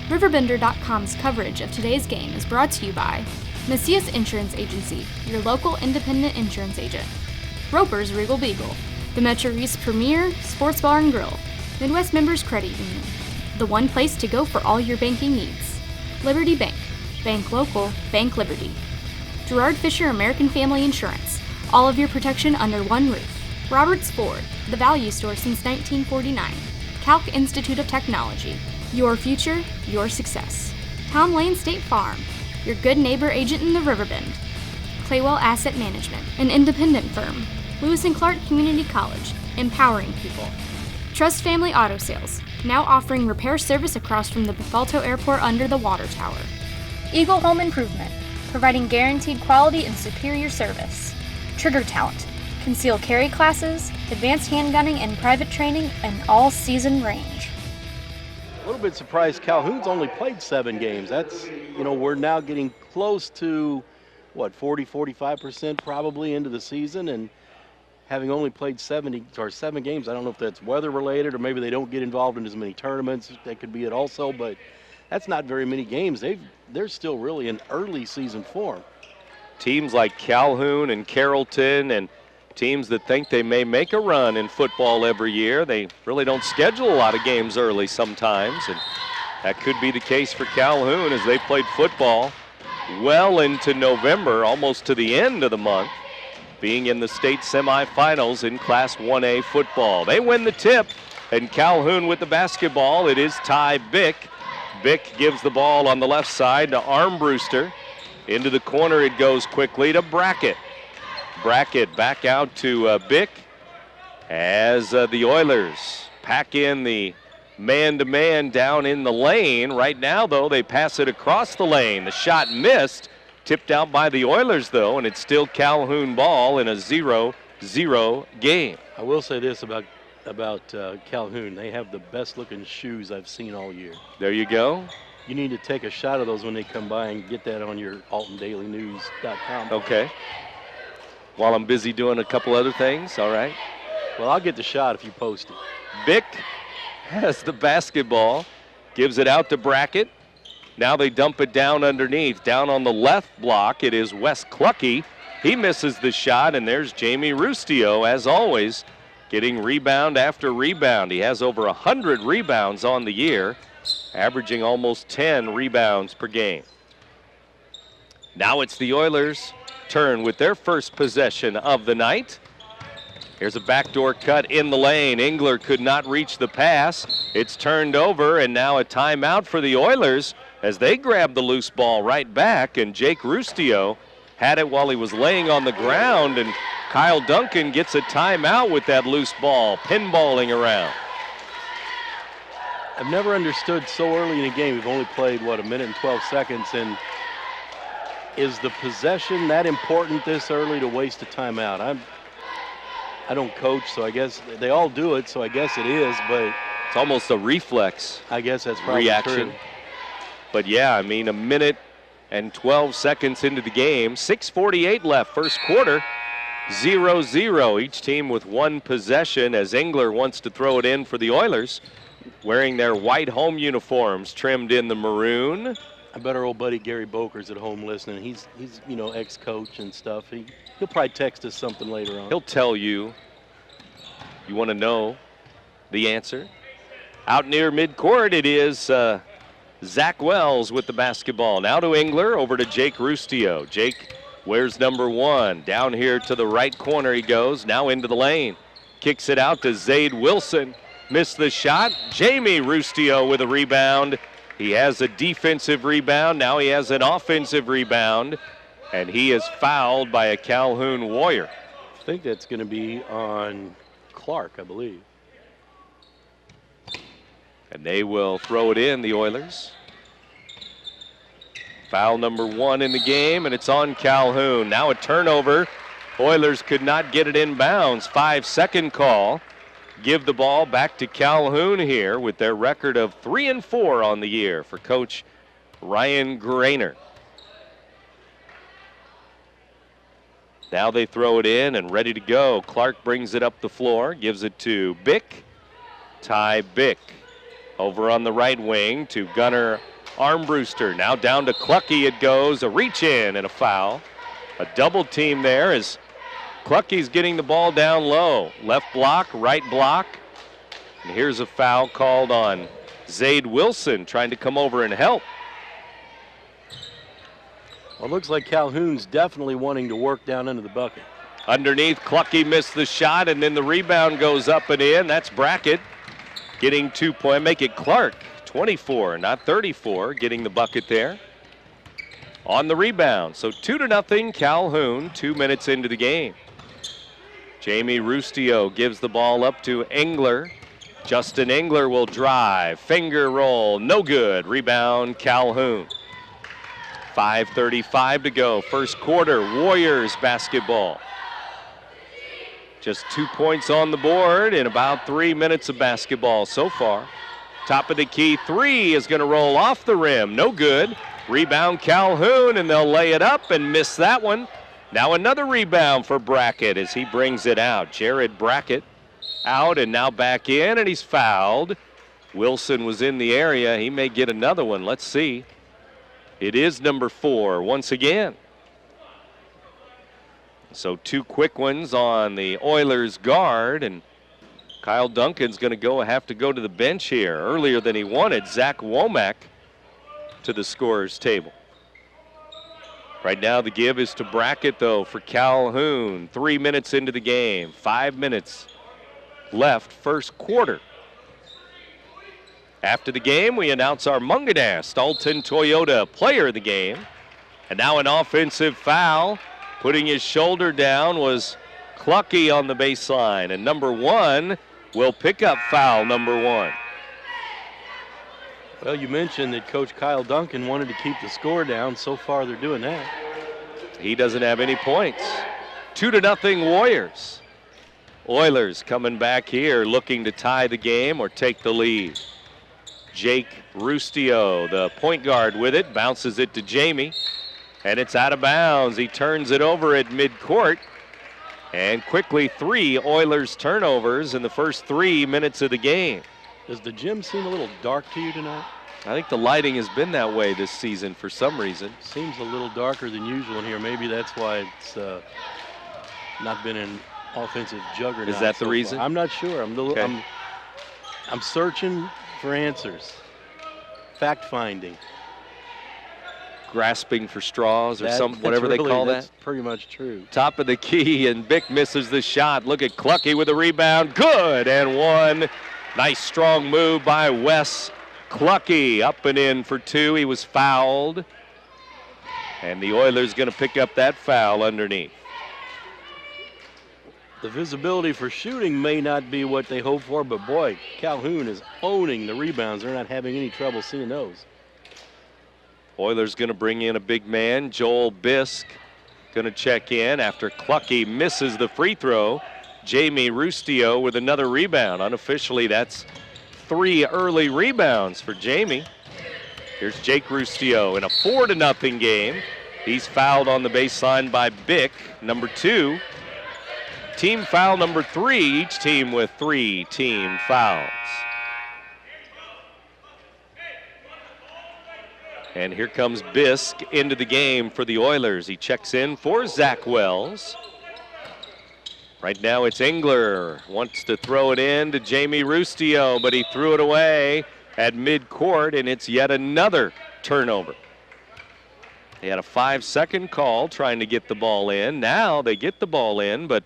RiverBender.com's coverage of today's game is brought to you by Macias Insurance Agency, your local independent insurance agent. Roper's Regal Beagle, the Metro East premier sports bar and grill. Midwest Members Credit Union, the one place to go for all your banking needs. Liberty Bank, bank local, bank Liberty. Gerard Fisher American Family Insurance, all of your protection under one roof. Roberts Ford, the value store since 1949. Calc Institute of Technology, your future, your success. Tom Lane State Farm, your good neighbor agent in the Riverbend. Claywell Asset Management, an independent firm. Lewis and Clark Community College, empowering people. Trust Family Auto Sales, now offering repair service across from the Befalto Airport under the water tower. Eagle Home Improvement, providing guaranteed quality and superior service. Trigger Talent, concealed carry classes, advanced handgunning and private training, and all-season range. A little bit surprised Calhoun's only played 7 games. That's, we're now getting close to, 45% probably into the season, and having only played 7 games, I don't know if that's weather related or maybe they don't get involved in as many tournaments. That could be it also, but that's not very many games. They're still really in early season form. Teams like Calhoun and Carrollton and teams that think they may make a run in football every year, they really don't schedule a lot of games early sometimes, and that could be the case for Calhoun as they played football well into November, almost to the end of the month, being in the state semifinals in Class 1A football. They win the tip, and Calhoun with the basketball. It is Ty Bick. Bick gives the ball on the left side to Armbruster. Into the corner it goes quickly to Brackett. Brackett back out to Bick as the Oilers pack in the man-to-man down in the lane. Right now, though, they pass it across the lane. The shot missed, tipped out by the Oilers, though, and it's still Calhoun ball in a 0-0 game. I will say this about Calhoun. They have the best-looking shoes I've seen all year. There you go. You need to take a shot of those when they come by and get that on your AltonDailyNews.com. Okay. While I'm busy doing a couple other things, all right. Well, I'll get the shot if you post it. Bick has the basketball, gives it out to Brackett. Now they dump it down underneath. Down on the left block, it is Wes Clucky. He misses the shot, and there's Jamie Rustio, as always, getting rebound after rebound. He has over 100 rebounds on the year, averaging almost 10 rebounds per game. Now it's the Oilers' turn with their first possession of the night. Here's a backdoor cut in the lane. Engler could not reach the pass. It's turned over, and now a timeout for the Oilers as they grab the loose ball right back, and Jake Rustio had it while he was laying on the ground, and Kyle Duncan gets a timeout with that loose ball, pinballing around. I've never understood so early in a game. We've only played, a minute and 12 seconds, and is the possession that important this early to waste a timeout? I don't coach, so I guess they all do it, so I guess it is, but it's almost a reflex. I guess that's probably reaction. True. But yeah, I mean, a minute and 12 seconds into the game, 6:48 left, first quarter, 0-0. Each team with one possession as Engler wants to throw it in for the Oilers, wearing their white home uniforms trimmed in the maroon. I bet our old buddy Gary Boker's at home listening. He's ex-coach and stuff. He'll probably text us something later on. He'll tell you. You want to know the answer? Out near midcourt, it is Zach Wells with the basketball. Now to Engler, over to Jake Rustio. Jake wears number 1. Down here to the right corner he goes, now into the lane. Kicks it out to Zaid Wilson. Missed the shot. Jamie Rustio with a rebound. He has a defensive rebound. Now he has an offensive rebound. And he is fouled by a Calhoun Warrior. I think that's going to be on Clark, I believe. And they will throw it in, the Oilers. Foul number 1 in the game, and it's on Calhoun. Now a turnover. Oilers could not get it in bounds. 5-second call. Give the ball back to Calhoun here with their record of 3-4 on the year for Coach Ryan Grainer. Now they throw it in and ready to go. Clark brings it up the floor, gives it to Bick. Ty Bick over on the right wing to Gunnar Armbruster now down to Clucky. It goes. A reach in and a foul. A double team there as Clucky's getting the ball down low. Left block, right block. And here's a foul called on Zade Wilson trying to come over and help. Well, it looks like Calhoun's definitely wanting to work down into the bucket. Underneath, Clucky missed the shot, and then the rebound goes up and in. That's Brackett getting 2 points. Make it Clark, 24, not 34, getting the bucket there on the rebound. So 2-0 Calhoun, 2 minutes into the game. Jamie Rustio gives the ball up to Engler. Justin Engler will drive, finger roll, no good. Rebound Calhoun. 5:35 to go, first quarter, Warriors basketball. Just 2 points on the board in about 3 minutes of basketball so far. Top of the key three is going to roll off the rim, no good. Rebound Calhoun, and they'll lay it up and miss that one. Now another rebound for Brackett as he brings it out. Jared Brackett out and now back in, and he's fouled. Wilson was in the area. He may get another one. Let's see. It is number 4 once again. So 2 quick ones on the Oilers guard, and Kyle Duncan's going to have to go to the bench here. Earlier than he wanted, Zach Womack to the scorer's table. Right now the give is to Brackett, though, for Calhoun. 3 minutes into the game, 5 minutes left, first quarter. After the game, we announce our Munganast Alton Toyota player of the game. And now an offensive foul. Putting his shoulder down was Clucky on the baseline. And number 1 will pick up foul number 1. Well, you mentioned that Coach Kyle Duncan wanted to keep the score down. So far, they're doing that. He doesn't have any points. 2-0 Warriors. Oilers coming back here looking to tie the game or take the lead. Jake Rustio, the point guard, with it, bounces it to Jamie, and it's out of bounds. He turns it over at midcourt, and quickly 3 Oilers turnovers in the first 3 minutes of the game. Does the gym seem a little dark to you tonight? I think the lighting has been that way this season for some reason. Seems a little darker than usual in here. Maybe that's why it's not been an offensive juggernaut. Is that the so reason? Far. I'm not sure. I'm searching for answers. Fact finding. Grasping for straws or whatever they call that. That's pretty much true. Top of the key, and Bick misses the shot. Look at Clucky with a rebound. Good, and 1. Nice strong move by Wes Clucky. Up and in for 2. He was fouled. And the Oilers going to pick up that foul underneath. The visibility for shooting may not be what they hope for, but boy, Calhoun is owning the rebounds. They're not having any trouble seeing those. Oilers going to bring in a big man. Joel Bisk going to check in after Clucky misses the free throw. Jamie Rustio with another rebound. Unofficially, that's 3 early rebounds for Jamie. Here's Jake Rustio in a 4-0 game. He's fouled on the baseline by Bick, number 2. Team foul number 3, each team with 3 team fouls. And here comes Bisk into the game for the Oilers. He checks in for Zach Wells. Right now it's Engler, wants to throw it in to Jamie Rustio, but he threw it away at midcourt, and it's yet another turnover. They had a 5-second call trying to get the ball in. Now they get the ball in, but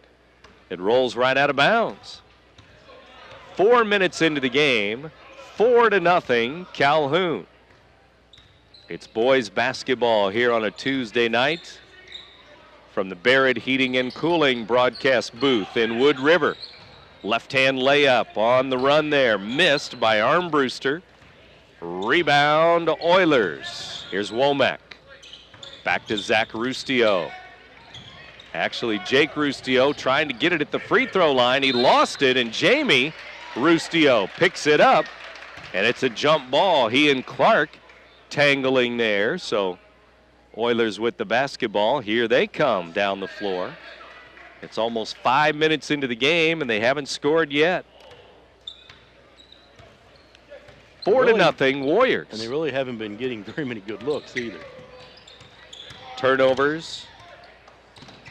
it rolls right out of bounds. 4 minutes into the game, 4-0 Calhoun. It's boys basketball here on a Tuesday night from the Barrett Heating and Cooling broadcast booth in Wood River. Left-hand layup on the run there, missed by Armbruster. Rebound Oilers. Here's Womack. Back to Zach Rustio. Actually, Jake Rustio trying to get it at the free throw line. He lost it, and Jamie Rustio picks it up, and it's a jump ball. He and Clark tangling there, so Oilers with the basketball. Here they come down the floor. It's almost 5 minutes into the game, and they haven't scored yet. 4-0 Warriors. And they really haven't been getting very many good looks either. Turnovers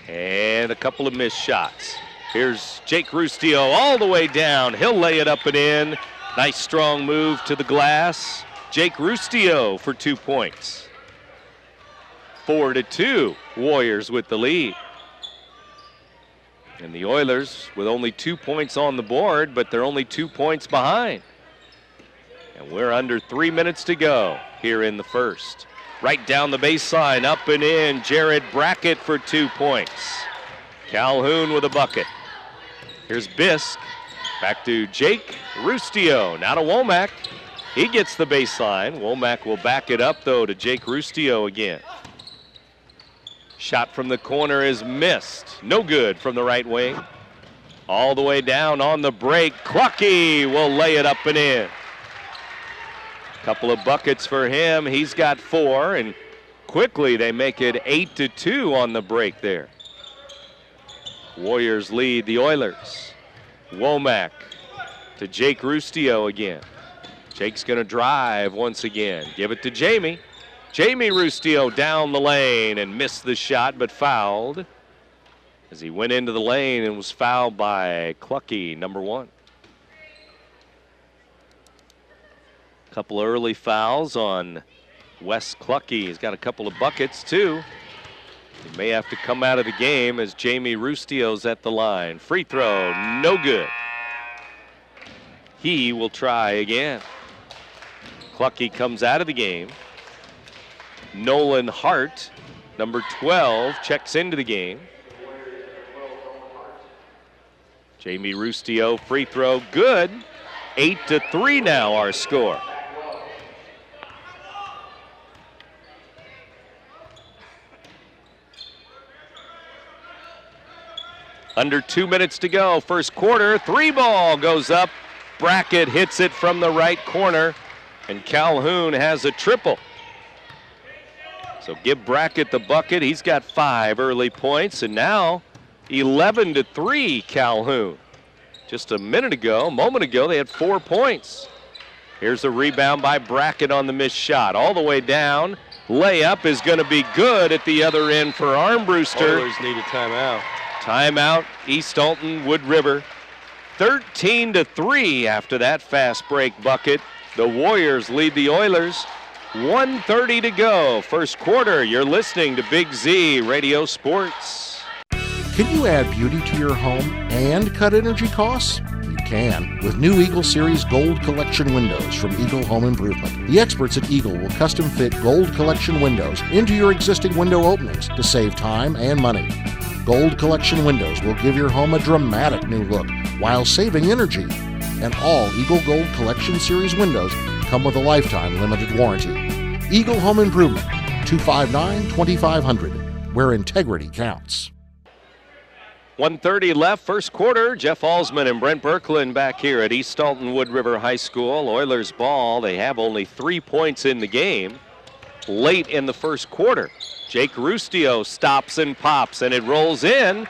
and a couple of missed shots. Here's Jake Rustio all the way down. He'll lay it up and in. Nice strong move to the glass. Jake Rustio for 2 points. 4-2 Warriors with the lead. And the Oilers with only 2 points on the board, but they're only 2 points behind. And we're under 3 minutes to go here in the first. Right down the baseline, up and in. Jared Brackett for 2 points. Calhoun with a bucket. Here's Bisk. Back to Jake Rustio. Now to Womack. He gets the baseline. Womack will back it up, though, to Jake Rustio again. Shot from the corner is missed. No good from the right wing. All the way down on the break. Clucky will lay it up and in. Couple of buckets for him. He's got 4, and quickly they make it 8-2 on the break there. Warriors lead the Oilers. Womack to Jake Rustio again. Jake's going to drive once again. Give it to Jamie. Jamie Rustio down the lane and missed the shot, but fouled as he went into the lane and was fouled by Clucky, number 1. Couple of early fouls on Wes Clucky. He's got a couple of buckets, too. He may have to come out of the game as Jamie Rustio's at the line. Free throw, no good. He will try again. Clucky comes out of the game. Nolan Hart, number 12, checks into the game. Jamie Rustio, free throw, good. 8-3 now our score. Under 2 minutes to go, first quarter, 3 ball goes up. Brackett hits it from the right corner, and Calhoun has a triple. So give Brackett the bucket. He's got 5 early points, and now 11-3 Calhoun. Just a moment ago, they had 4 points. Here's a rebound by Brackett on the missed shot. All the way down. Layup is going to be good at the other end for Armbruster. Oilers need a timeout. Timeout, East Alton-Wood River. 13-3 after that fast break bucket. The Warriors lead the Oilers. 1:30 to go. First quarter, you're listening to Big Z Radio Sports. Can you add beauty to your home and cut energy costs? You can with new Eagle Series Gold Collection windows from Eagle Home Improvement. The experts at Eagle will custom fit Gold Collection windows into your existing window openings to save time and money. Gold Collection windows will give your home a dramatic new look while saving energy. And all Eagle Gold Collection Series windows come with a lifetime limited warranty. Eagle Home Improvement, 259-2500, where integrity counts. 1:30 left, first quarter. Jeff Alsman and Brent Birkeland back here at East Alton-Wood River High School. Oilers ball. They have only 3 points in the game. Late in the first quarter, Jake Rustio stops and pops, and it rolls in.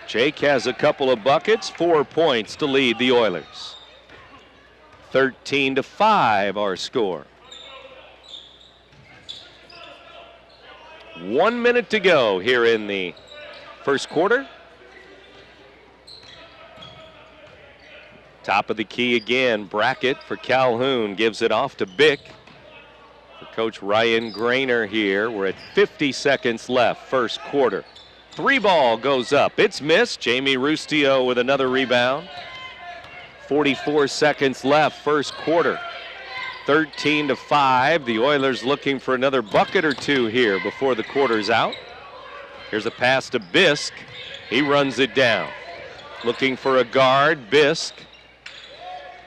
Jake has a couple of buckets, 4 points to lead the Oilers. 13-5 our score. 1 minute to go here in the first quarter. Top of the key again, Brackett for Calhoun, gives it off to Bick. For Coach Ryan Grainer here, we're at 50 seconds left, first quarter. 3 ball goes up, it's missed. Jamie Rustio with another rebound. 44 seconds left, first quarter. 13-5, the Oilers looking for another bucket or 2 here before the quarter's out. Here's a pass to Bisk, he runs it down. Looking for a guard, Bisk.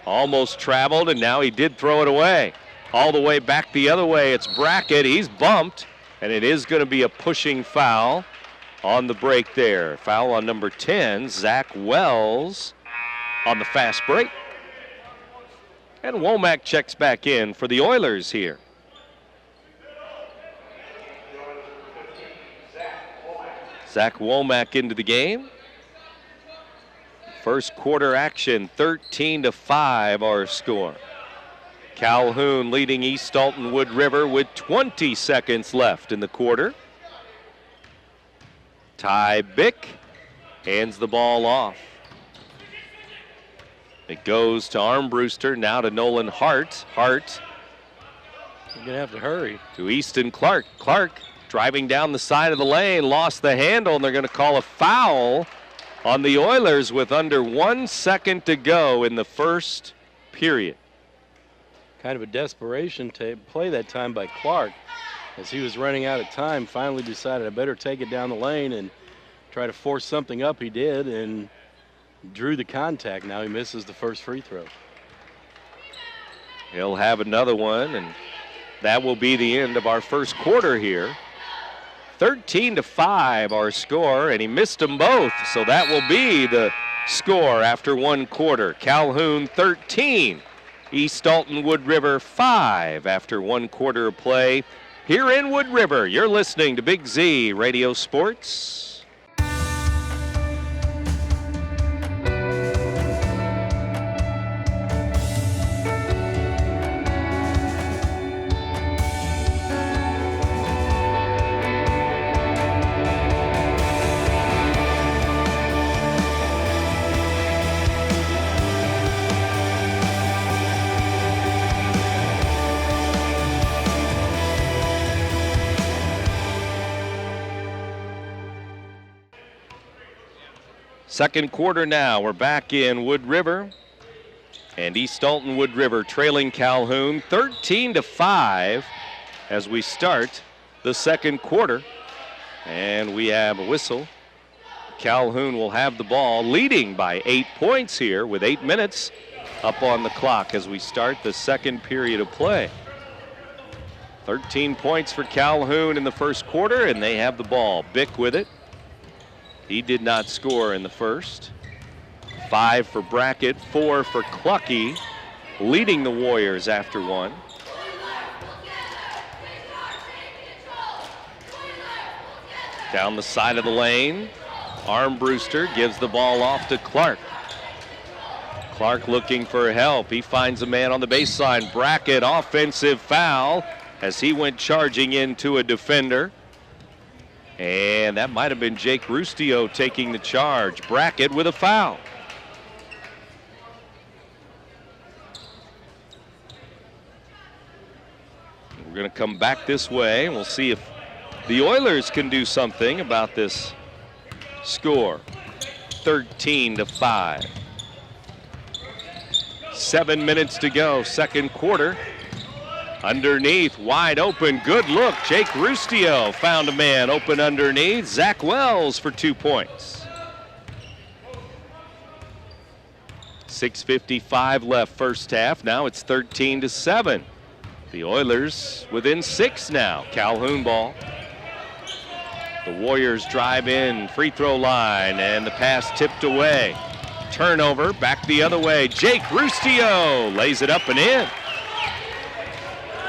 Almost traveled, and now he did throw it away. All the way back the other way, it's Brackett. He's bumped, and it is going to be a pushing foul on the break there. Foul on number 10, Zach Wells, on the fast break. And Womack checks back in for the Oilers here. Zach Womack into the game. First quarter action, 13-5 our score. Calhoun leading East Alton-Wood River with 20 seconds left in the quarter. Ty Bick hands the ball off. It goes to Armbruster, now to Nolan Hart. Hart. You're going to have to hurry. To Easton Clark. Clark driving down the side of the lane, lost the handle, and they're going to call a foul on the Oilers with under 1 second to go in the first period. Kind of a desperation play that time by Clark. As he was running out of time, finally decided I better take it down the lane and try to force something up. He did and drew the contact. Now he misses the first free throw. He'll have another one, and that will be the end of our first quarter here. 13-5 our score, and he missed them both, so that will be the score after one quarter. Calhoun 13, East Alton-Wood River 5 after one quarter of play. Here in Wood River, you're listening to Big Z Radio Sports. Second quarter now, we're back in Wood River, and East Alton-Wood River trailing Calhoun 13-5 as we start the second quarter. And we have a whistle. Calhoun will have the ball, leading by 8 points here with 8 minutes up on the clock as we start the second period of play. 13 points for Calhoun in the first quarter, and they have the ball. Bick with it. He did not score in the first. 5 for Brackett, 4 for Clucky, leading the Warriors after one. Down the side of the lane, Armbruster gives the ball off to Clark. Clark looking for help. He finds a man on the baseline. Brackett, offensive foul as he went charging into a defender. And that might have been Jake Rustio taking the charge. Brackett with a foul. We're going to come back this way, and we'll see if the Oilers can do something about this score. 13-5. 7 minutes to go, second quarter. Underneath, wide open, good look. Jake Rustio found a man open underneath. Zach Wells for 2 points. 6:55 left first half. Now it's 13-7. The Oilers within 6 now. Calhoun ball. The Warriors drive in, free throw line, and the pass tipped away. Turnover, back the other way. Jake Rustio lays it up and in.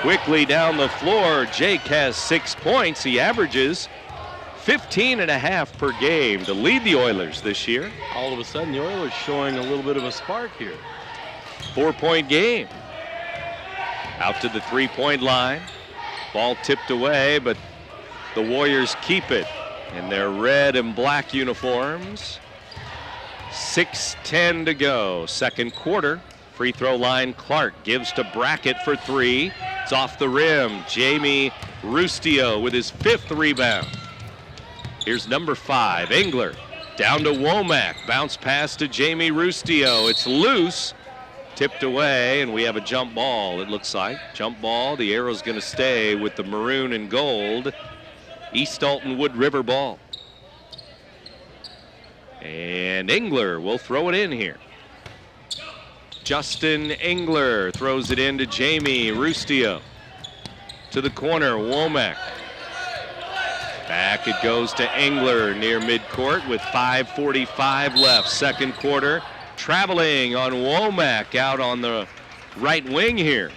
Quickly down the floor, Jake has 6 points. He averages 15.5 per game to lead the Oilers this year. All of a sudden, the Oilers showing a little bit of a spark here. 4-point game. Out to the three-point line. Ball tipped away, but the Warriors keep it in their red and black uniforms. 6:10 to go, second quarter. Free throw line, Clark gives to Brackett for 3. It's off the rim. Jamie Rustio with his 5th rebound. Here's number 5, Engler. Down to Womack. Bounce pass to Jamie Rustio. It's loose. Tipped away, and we have a jump ball, it looks like. Jump ball. The arrow's going to stay with the maroon and gold East Alton-Wood River ball. And Engler will throw it in here. Justin Engler throws it in to Jamie Rustio. To the corner, Womack. Back it goes to Engler near midcourt with 5:45 left. Second quarter. Traveling on Womack out on the right wing here.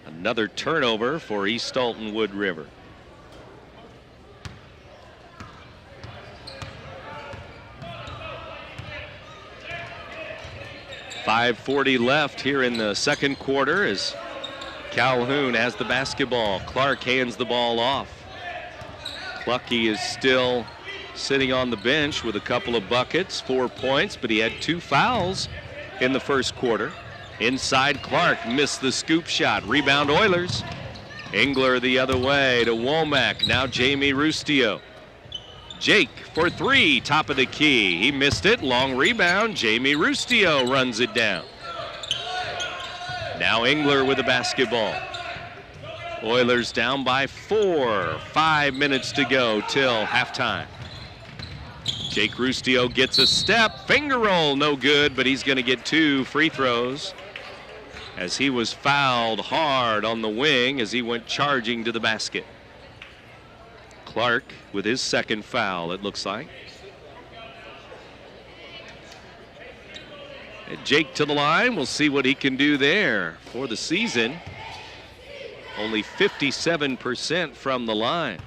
Another turnover for East Alton-Wood River. 5:40 left here in the second quarter as Calhoun has the basketball. Clark hands the ball off. Clucky is still sitting on the bench with a couple of buckets, 4 points, but he had 2 fouls in the first quarter. Inside, Clark missed the scoop shot. Rebound Oilers. Engler the other way to Womack. Now Jamie Rustio. Jake for 3, top of the key. He missed it. Long rebound. Jamie Rustio runs it down. Now Engler with the basketball. Oilers down by 4. 5 minutes to go till halftime. Jake Rustio gets a step. Finger roll, no good, but he's going to get 2 free throws as he was fouled hard on the wing as he went charging to the basket. Clark with his second foul, it looks like. And Jake to the line. We'll see what he can do there for the season. Only 57% from the line.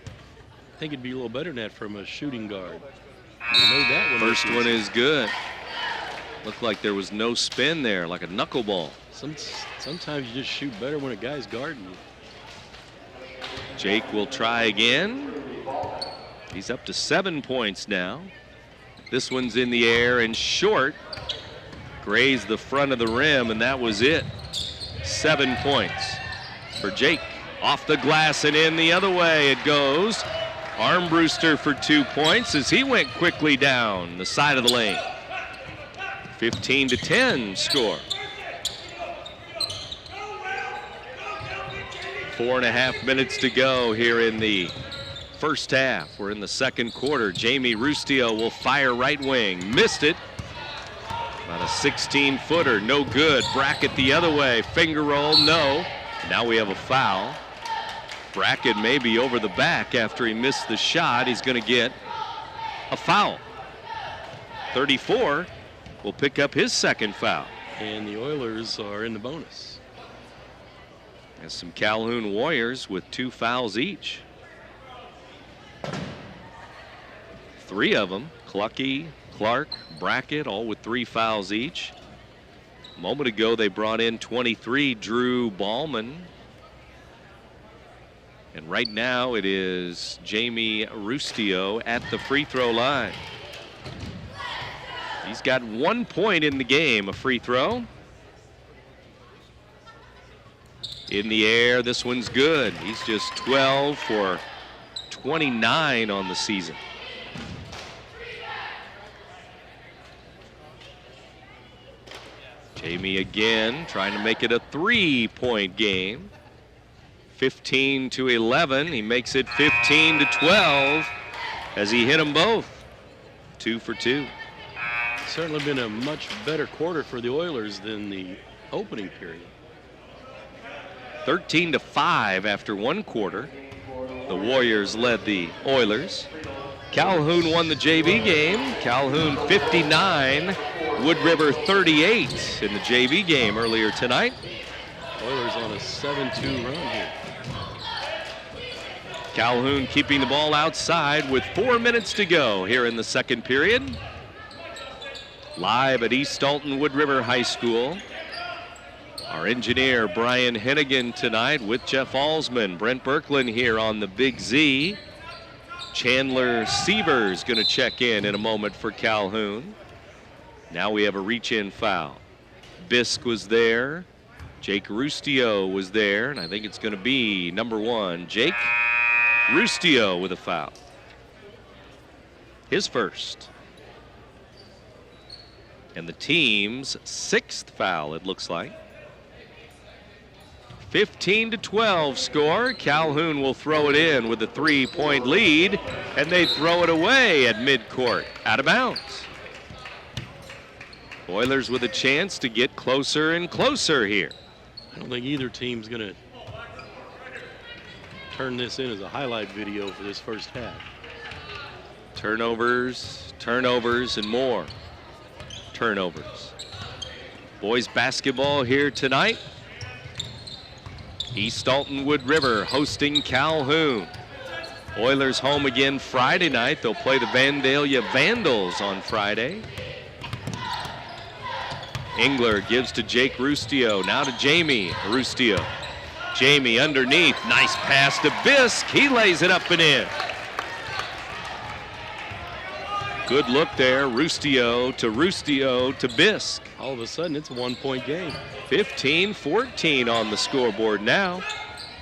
I think it'd be a little better than that from a shooting guard. We know that one. First one is good. Looked like there was no spin there, like a knuckleball. Sometimes you just shoot better when a guy's guarding you. Jake will try again. He's up to 7 points now. This one's in the air and short. Grazed the front of the rim, and that was it. 7 points for Jake. Off the glass and in the other way it goes. Armbruster for 2 points as he went quickly down the side of the lane. 15-10 score. 4.5 minutes to go here in the first half. We're in the second quarter. Jamie Rustio will fire right wing. Missed it. About a 16-footer, no good. Brackett the other way. Finger roll, no. Now we have a foul. Brackett may be over the back after he missed the shot. He's going to get a foul. 34 will pick up his second foul. And the Oilers are in the bonus. There's some Calhoun Warriors with 2 fouls each. 3 of them, Clucky, Clark, Brackett, all with 3 fouls each. A moment ago they brought in 23, Drew Ballman. And right now it is Jamie Rustio at the free throw line. He's got 1 point in the game, a free throw. In the air, this one's good. He's just 12 for 29 on the season. Jamie again trying to make it a 3-point game. 15-11. He makes it 15-12 as he hit them both. 2 for 2. Certainly been a much better quarter for the Oilers than the opening period. 13-5 after 1 quarter. The Warriors led the Oilers. Calhoun won the JV game. Calhoun 59, Wood River 38 in the JV game earlier tonight. Oilers on a 7-2 run here. Calhoun keeping the ball outside with 4 minutes to go here in the second period. Live at East Alton-Wood River High School. Our engineer, Brian Hennigan, tonight with Jeff Alsman. Brent Birkeland here on the Big Z. Chandler Sievers going to check in a moment for Calhoun. Now we have a reach-in foul. Bisk was there. Jake Rustio was there. And I think it's going to be number 1, Jake Rustio with a foul. His first. And the team's 6th foul, it looks like. 15-12 score. Calhoun will throw it in with a 3-point lead, and they throw it away at midcourt, out of bounds. Oilers with a chance to get closer and closer here. I don't think either team's going to turn this in as a highlight video for this first half. Turnovers, turnovers, and more turnovers. Boys basketball here tonight. East Alton-Wood River hosting Calhoun. Oilers home again Friday night. They'll play the Vandalia Vandals on Friday. Engler gives to Jake Rustio. Now to Jamie Rustio. Jamie underneath. Nice pass to Bisk. He lays it up and in. Good look there. Rustio to Bisk. All of a sudden, it's a 1-point game. 15-14 on the scoreboard now.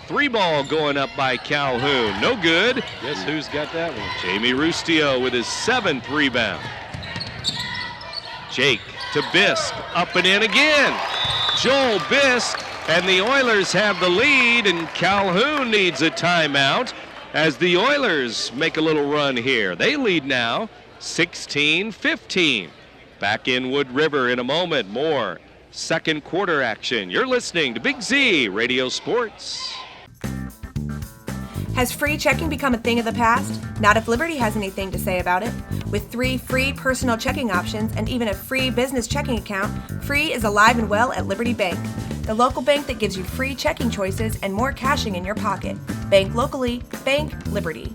3-ball going up by Calhoun. No good. Guess who's got that one? Jamie Rustio with his 7th rebound. Jake to Bisk. Up and in again. Joel Bisk, and the Oilers have the lead, and Calhoun needs a timeout as the Oilers make a little run here. They lead now 16-15. Back in Wood River in a moment. More second quarter action. You're listening to Big Z Radio Sports. Has free checking become a thing of the past? Not if Liberty has anything to say about it. With 3 free personal checking options and even a free business checking account, free is alive and well at Liberty Bank, the local bank that gives you free checking choices and more cashing in your pocket. Bank locally, bank Liberty.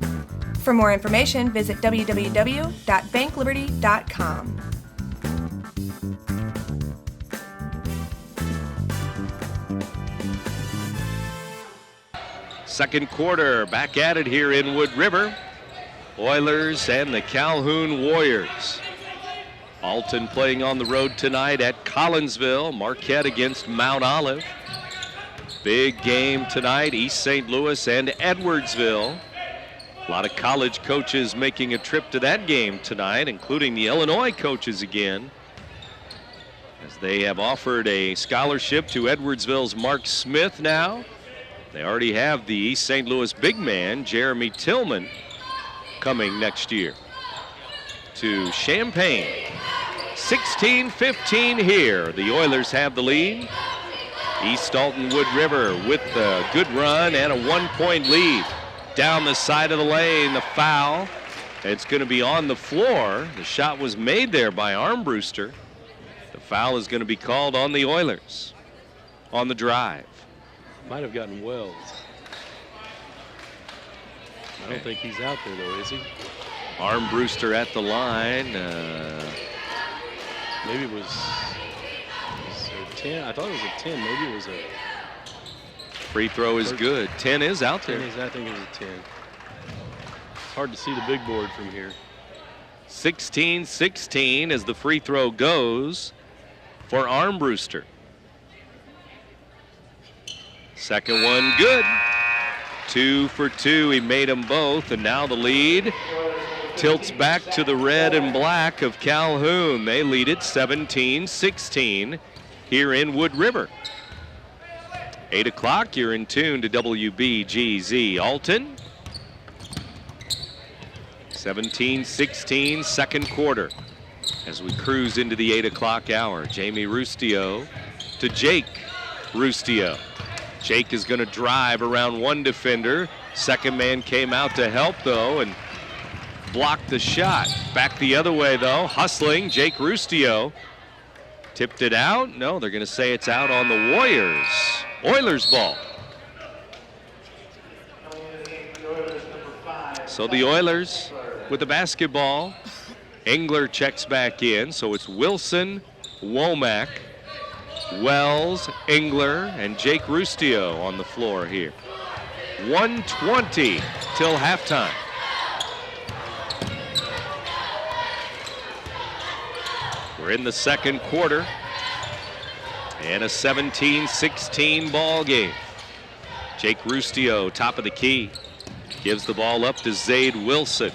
For more information, visit www.bankliberty.com. Second quarter, back at it here in Wood River. Oilers and the Calhoun Warriors. Alton playing on the road tonight at Collinsville. Marquette against Mount Olive. Big game tonight, East St. Louis and Edwardsville. A lot of college coaches making a trip to that game tonight, including the Illinois coaches again, as they have offered a scholarship to Edwardsville's Mark Smith now. They already have the East St. Louis big man, Jeremy Tillman, coming next year. To Champaign. 16-15 here. The Oilers have the lead. East Alton-Wood River with a good run and a 1-point lead. Down the side of the lane, the foul. It's going to be on the floor. The shot was made there by Armbruster. The foul is going to be called on the Oilers on the drive. Might have gotten Wells. I don't think he's out there, though, is he? Armbruster at the line. Maybe it was a 10. I thought it was a 10. Maybe it was a... Free throw is good. 10 is out there. 10 is, I think it was a 10. It's hard to see the big board from here. 16-16 as the free throw goes for Armbruster. Second one good. 2 for 2. He made them both, and now the lead tilts back to the red and black of Calhoun. They lead it 17-16 here in Wood River. 8 o'clock, you're in tune to WBGZ Alton. 17-16, second quarter. As we cruise into the 8 o'clock hour, Jamie Rustio to Jake Rustio. Jake is going to drive around one defender. Second man came out to help, though, and blocked the shot. Back the other way, though, hustling. Jake Rustio tipped it out. No, they're going to say it's out on the Warriors. Oilers ball. So the Oilers with the basketball. Engler checks back in, so it's Wilson, Womack, Wells, Engler, and Jake Rustio on the floor here. 1:20 till halftime. We're in the second quarter and a 17-16 ball game. Jake Rustio, top of the key, gives the ball up to Zaid Wilson.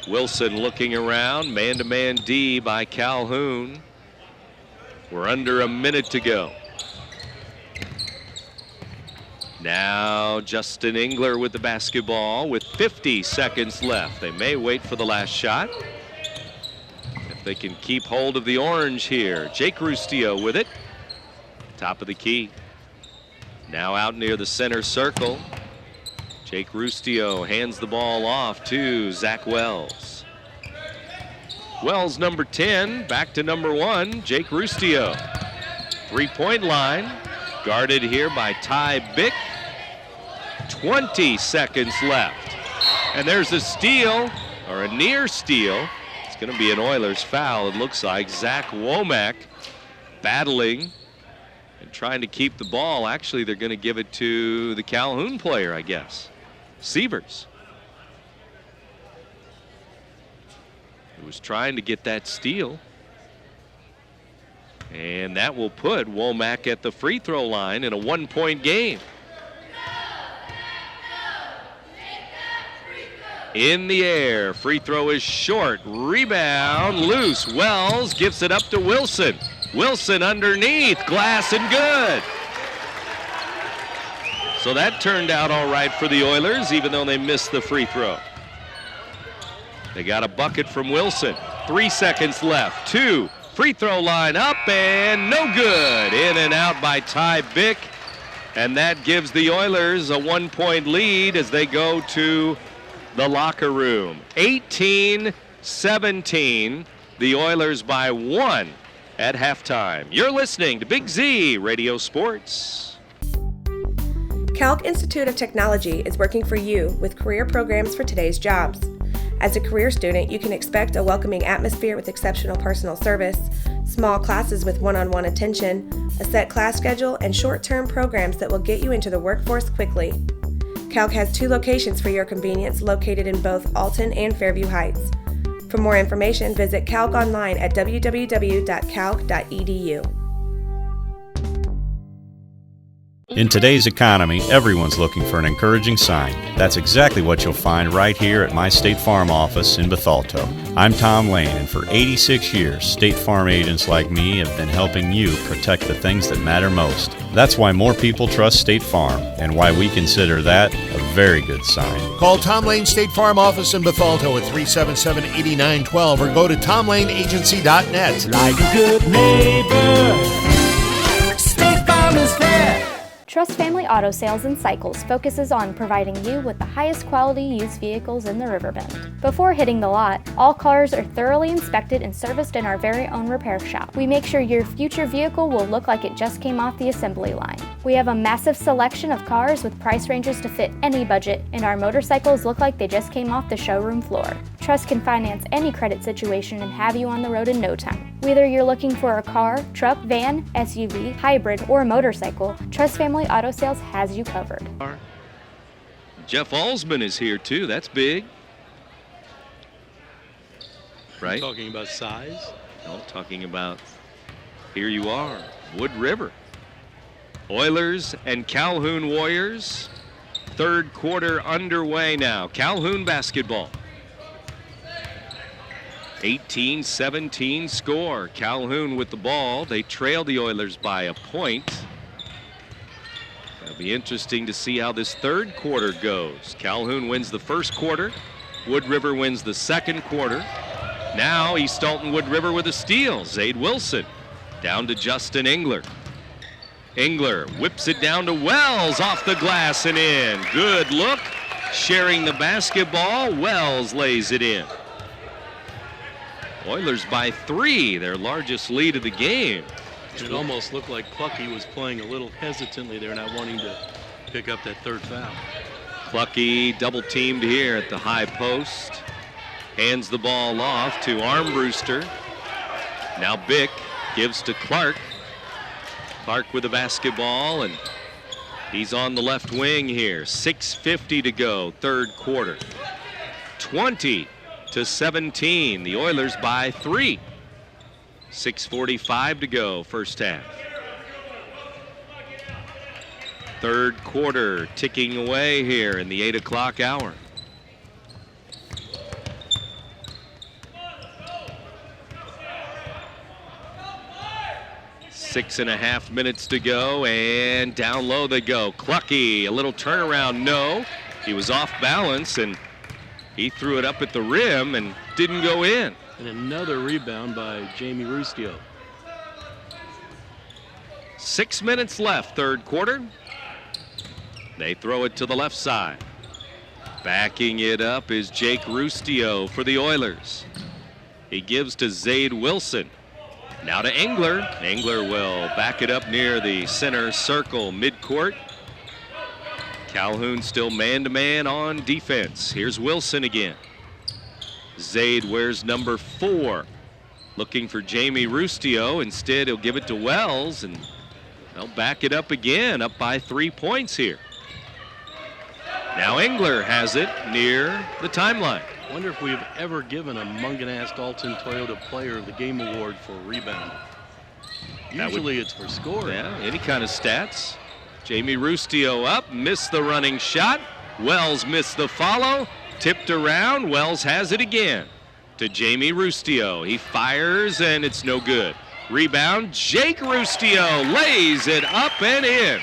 Wilson looking around, man-to-man D by Calhoun. We're under a minute to go. Now Justin Engler with the basketball with 50 seconds left. They may wait for the last shot. If they can keep hold of the orange here. Jake Rustio with it. Top of the key. Now out near the center circle. Jake Rustio hands the ball off to Zach Wells. Wells, number 10, back to number 1, Jake Rustio. Three-point line, guarded here by Ty Bick. 20 seconds left. And there's a steal, or a near steal. It's going to be an Oilers foul, it looks like. Zach Womack battling and trying to keep the ball. Actually, they're going to give it to the Calhoun player, I guess. Sievers. Who was trying to get that steal. And that will put Womack at the free throw line in a 1-point game. In the air, free throw is short, rebound, loose. Wells gives it up to Wilson. Wilson underneath, glass and good. So that turned out all right for the Oilers, even though they missed the free throw. They got a bucket from Wilson. 3 seconds left. 2, free throw line up and no good. In and out by Ty Bick. And that gives the Oilers a 1-point lead as they go to the locker room. 18-17, the Oilers by 1 at halftime. You're listening to Big Z Radio Sports. Calc Institute of Technology is working for you with career programs for today's jobs. As a career student, you can expect a welcoming atmosphere with exceptional personal service, small classes with one-on-one attention, a set class schedule, and short-term programs that will get you into the workforce quickly. Calc has 2 locations for your convenience located in both Alton and Fairview Heights. For more information, visit Calc online at www.calc.edu. In today's economy, everyone's looking for an encouraging sign. That's exactly what you'll find right here at my State Farm office in Bethalto. I'm Tom Lane, and for 86 years, State Farm agents like me have been helping you protect the things that matter most. That's why more people trust State Farm, and why we consider that a very good sign. Call Tom Lane State Farm office in Bethalto at 377-8912 or go to tomlaneagency.net. Like a good neighbor, State Farm is there. Trust Family Auto Sales and Cycles focuses on providing you with the highest quality used vehicles in the Riverbend. Before hitting the lot, all cars are thoroughly inspected and serviced in our very own repair shop. We make sure your future vehicle will look like it just came off the assembly line. We have a massive selection of cars with price ranges to fit any budget, and our motorcycles look like they just came off the showroom floor. Trust can finance any credit situation and have you on the road in no time. Whether you're looking for a car, truck, van, SUV, hybrid, or motorcycle, Trust Family Auto Sales has you covered. Jeff Alsman is here too. That's big. Right? Talking about size? No, talking about here you are, Wood River. Oilers and Calhoun Warriors. 3rd quarter underway now. Calhoun basketball. 18-17 score. Calhoun with the ball. They trail the Oilers by a point. It'll be interesting to see how this 3rd quarter goes. Calhoun wins the 1st quarter. Wood River wins the 2nd quarter. Now East Alton-Wood River with a steal. Zade Wilson down to Justin Engler. Engler whips it down to Wells, off the glass and in. Good look. Sharing the basketball. Wells lays it in. Oilers by 3, their largest lead of the game. It almost looked like Clucky was playing a little hesitantly there, not wanting to pick up that 3rd foul. Clucky double teamed here at the high post. Hands the ball off to Armbruster. Now Bick gives to Clark. Clark with the basketball, and he's on the left wing here. 6:50 to go, 3rd quarter. 20-17, the Oilers by 3. 6:45 to go, 1st half. 3rd quarter ticking away here in the 8 o'clock hour. Six and a half minutes to go, and down low they go. Clucky, a little turnaround, no. He was off balance, and he threw it up at the rim and didn't go in. And another rebound by Jamie Rustio. 6 minutes left, 3rd quarter. They throw it to the left side. Backing it up is Jake Rustio for the Oilers. He gives to Zade Wilson. Now to Engler. Engler will back it up near the center circle midcourt. Calhoun still man-to-man on defense. Here's Wilson again. Zade wears number 4. Looking for Jamie Rustio. Instead, he'll give it to Wells, and they'll back it up again, up by 3 points here. Now Engler has it near the timeline. I wonder if we've ever given a Munganast Alton Toyota Player of the Game award for rebounding. Usually it's for scoring. Yeah, any kind of stats. Jamie Rustio up, missed the running shot. Wells missed the follow, tipped around. Wells has it again to Jamie Rustio. He fires, and it's no good. Rebound, Jake Rustio lays it up and in.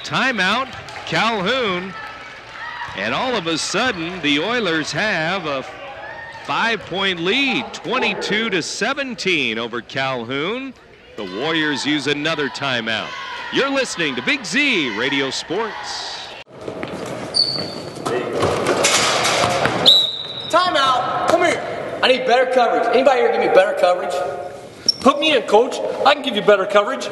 Timeout, Calhoun. And all of a sudden, the Oilers have a 5-point lead, 22-17 over Calhoun. The Warriors use another timeout. You're listening to Big Z Radio Sports. Timeout. Come here. I need better coverage. Anybody here give me better coverage? Put me in, coach. I can give you better coverage.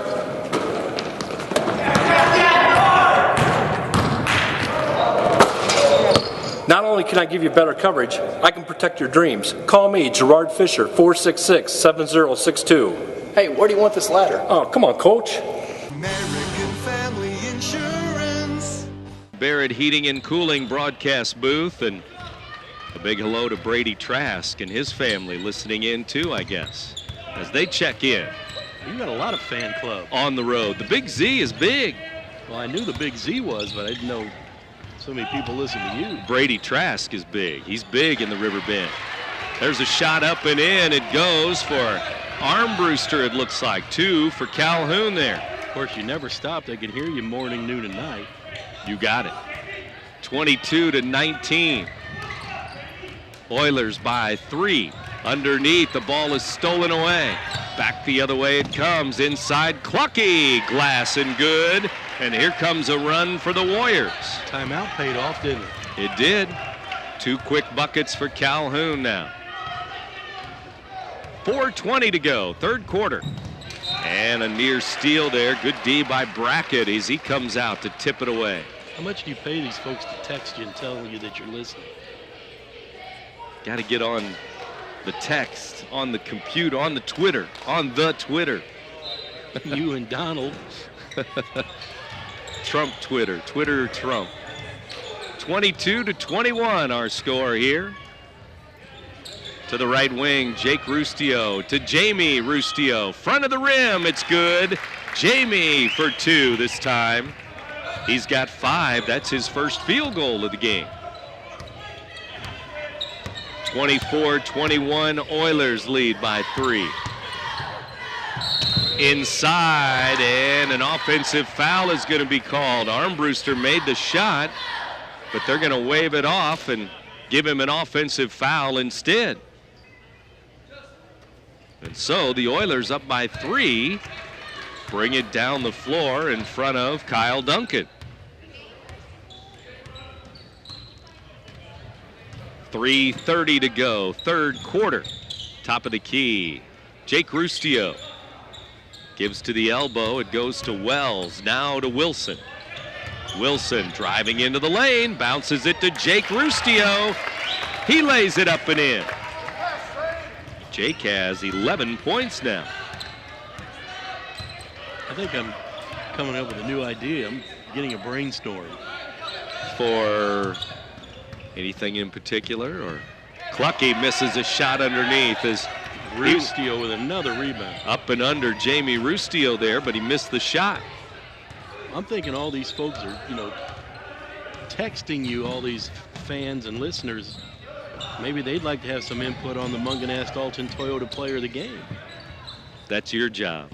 Not only can I give you better coverage, I can protect your dreams. Call me, Gerard Fisher, 466-7062. Hey, where do you want this ladder? Oh, come on, coach. American Family Insurance. Barrett Heating and Cooling broadcast booth, and a big hello to Brady Trask and his family listening in too, I guess, as they check in. You got a lot of fan club on the road. The Big Z is big. Well, I knew the Big Z was, but I didn't know so many people listen to you. Brady Trask is big. He's big in the River Bend. There's a shot up and in. It goes for Armbruster, it looks like. 2 for Calhoun there. Of course, you never stop. They can hear you morning, noon, and night. You got it. 22-19. Oilers by 3. Underneath, the ball is stolen away. Back the other way it comes. Inside, Clucky. Glass and good. And here comes a run for the Warriors. Timeout paid off, didn't it? It did. 2 quick buckets for Calhoun now. 4:20 to go, third quarter. And a near steal there. Good D by Brackett as he comes out to tip it away. How much do you pay these folks to text you and tell you that you're listening? Got to get on the text, on the computer, on the Twitter, You and Donald. Trump Twitter, Twitter Trump. 22-21 our score here. To the right wing, Jake Rustio to Jamie Rustio. Front of the rim, it's good. Jamie for 2 this time. He's got 5. That's his first field goal of the game. 24-21, Oilers lead by 3. Inside, and an offensive foul is going to be called. Armbruster made the shot, but they're going to wave it off and give him an offensive foul instead. And so the Oilers up by 3, bring it down the floor in front of Kyle Duncan. 3:30 to go, third quarter. Top of the key, Jake Rustio gives to the elbow. It goes to Wells, now to Wilson. Wilson driving into the lane, bounces it to Jake Rustio. He lays it up and in. Jake has 11 points now. I think I'm coming up with a new idea. I'm getting a brainstorm. For anything in particular, or Clucky misses a shot underneath as Rustio with another rebound. Up and under Jamie Rustio there, but he missed the shot. I'm thinking all these folks are, texting you, all these fans and listeners. Maybe they'd like to have some input on the Munganast Alton Toyota Player of the Game. That's your job.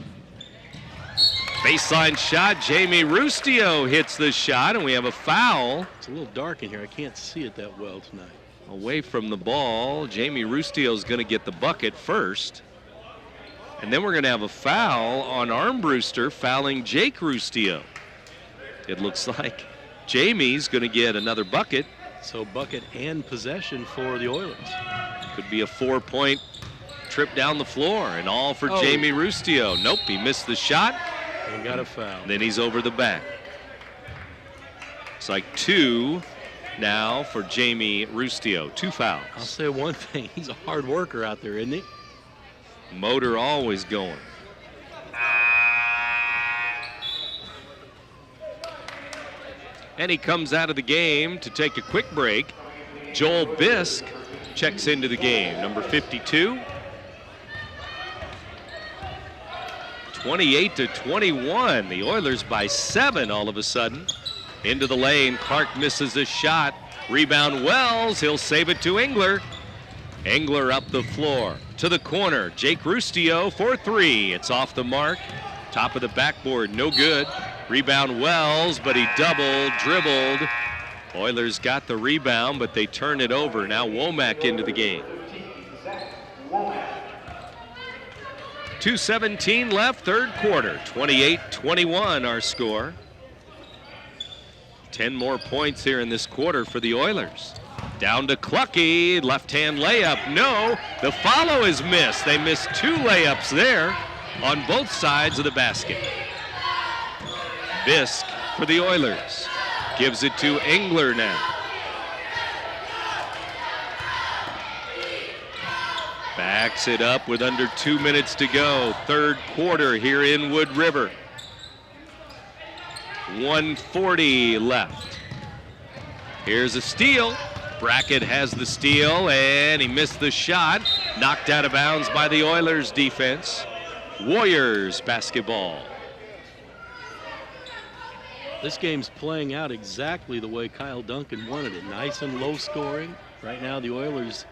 Baseline shot, Jamie Rustio hits the shot, and we have a foul. It's a little dark in here. I can't see it that well tonight. Away from the ball, Jamie Rustio is going to get the bucket first. And then we're going to have a foul on Armbruster, fouling Jake Rustio. It looks like Jamie's going to get another bucket. So bucket and possession for the Oilers. Could be a 4-point trip down the floor, and all for Jamie Rustio. Nope, he missed the shot. And got a foul. Then he's over the back. It's like 2 now for Jamie Rustio. 2 fouls. I'll say one thing. He's a hard worker out there, isn't he? Motor always going. And he comes out of the game to take a quick break. Joel Bisk checks into the game, number 52. 28-21, the Oilers by 7 all of a sudden. Into the lane, Clark misses a shot. Rebound Wells, he'll save it to Engler. Engler up the floor, to the corner. Jake Rustio for 3, it's off the mark. Top of the backboard, no good. Rebound Wells, but he dribbled. Oilers got the rebound, but they turn it over. Now Womack into the game. 2:17 left, third quarter. 28-21 our score. 10 more points here in this quarter for the Oilers. Down to Clucky, left-hand layup, no. The follow is missed. They missed 2 layups there on both sides of the basket. Bisk for the Oilers. Gives it to Engler now. Backs it up with under 2 minutes to go. Third quarter here in Wood River. 1:40 left. Here's a steal. Brackett has the steal, and he missed the shot. Knocked out of bounds by the Oilers defense. Warriors basketball. This game's playing out exactly the way Kyle Duncan wanted it. Nice and low scoring. Right now the Oilers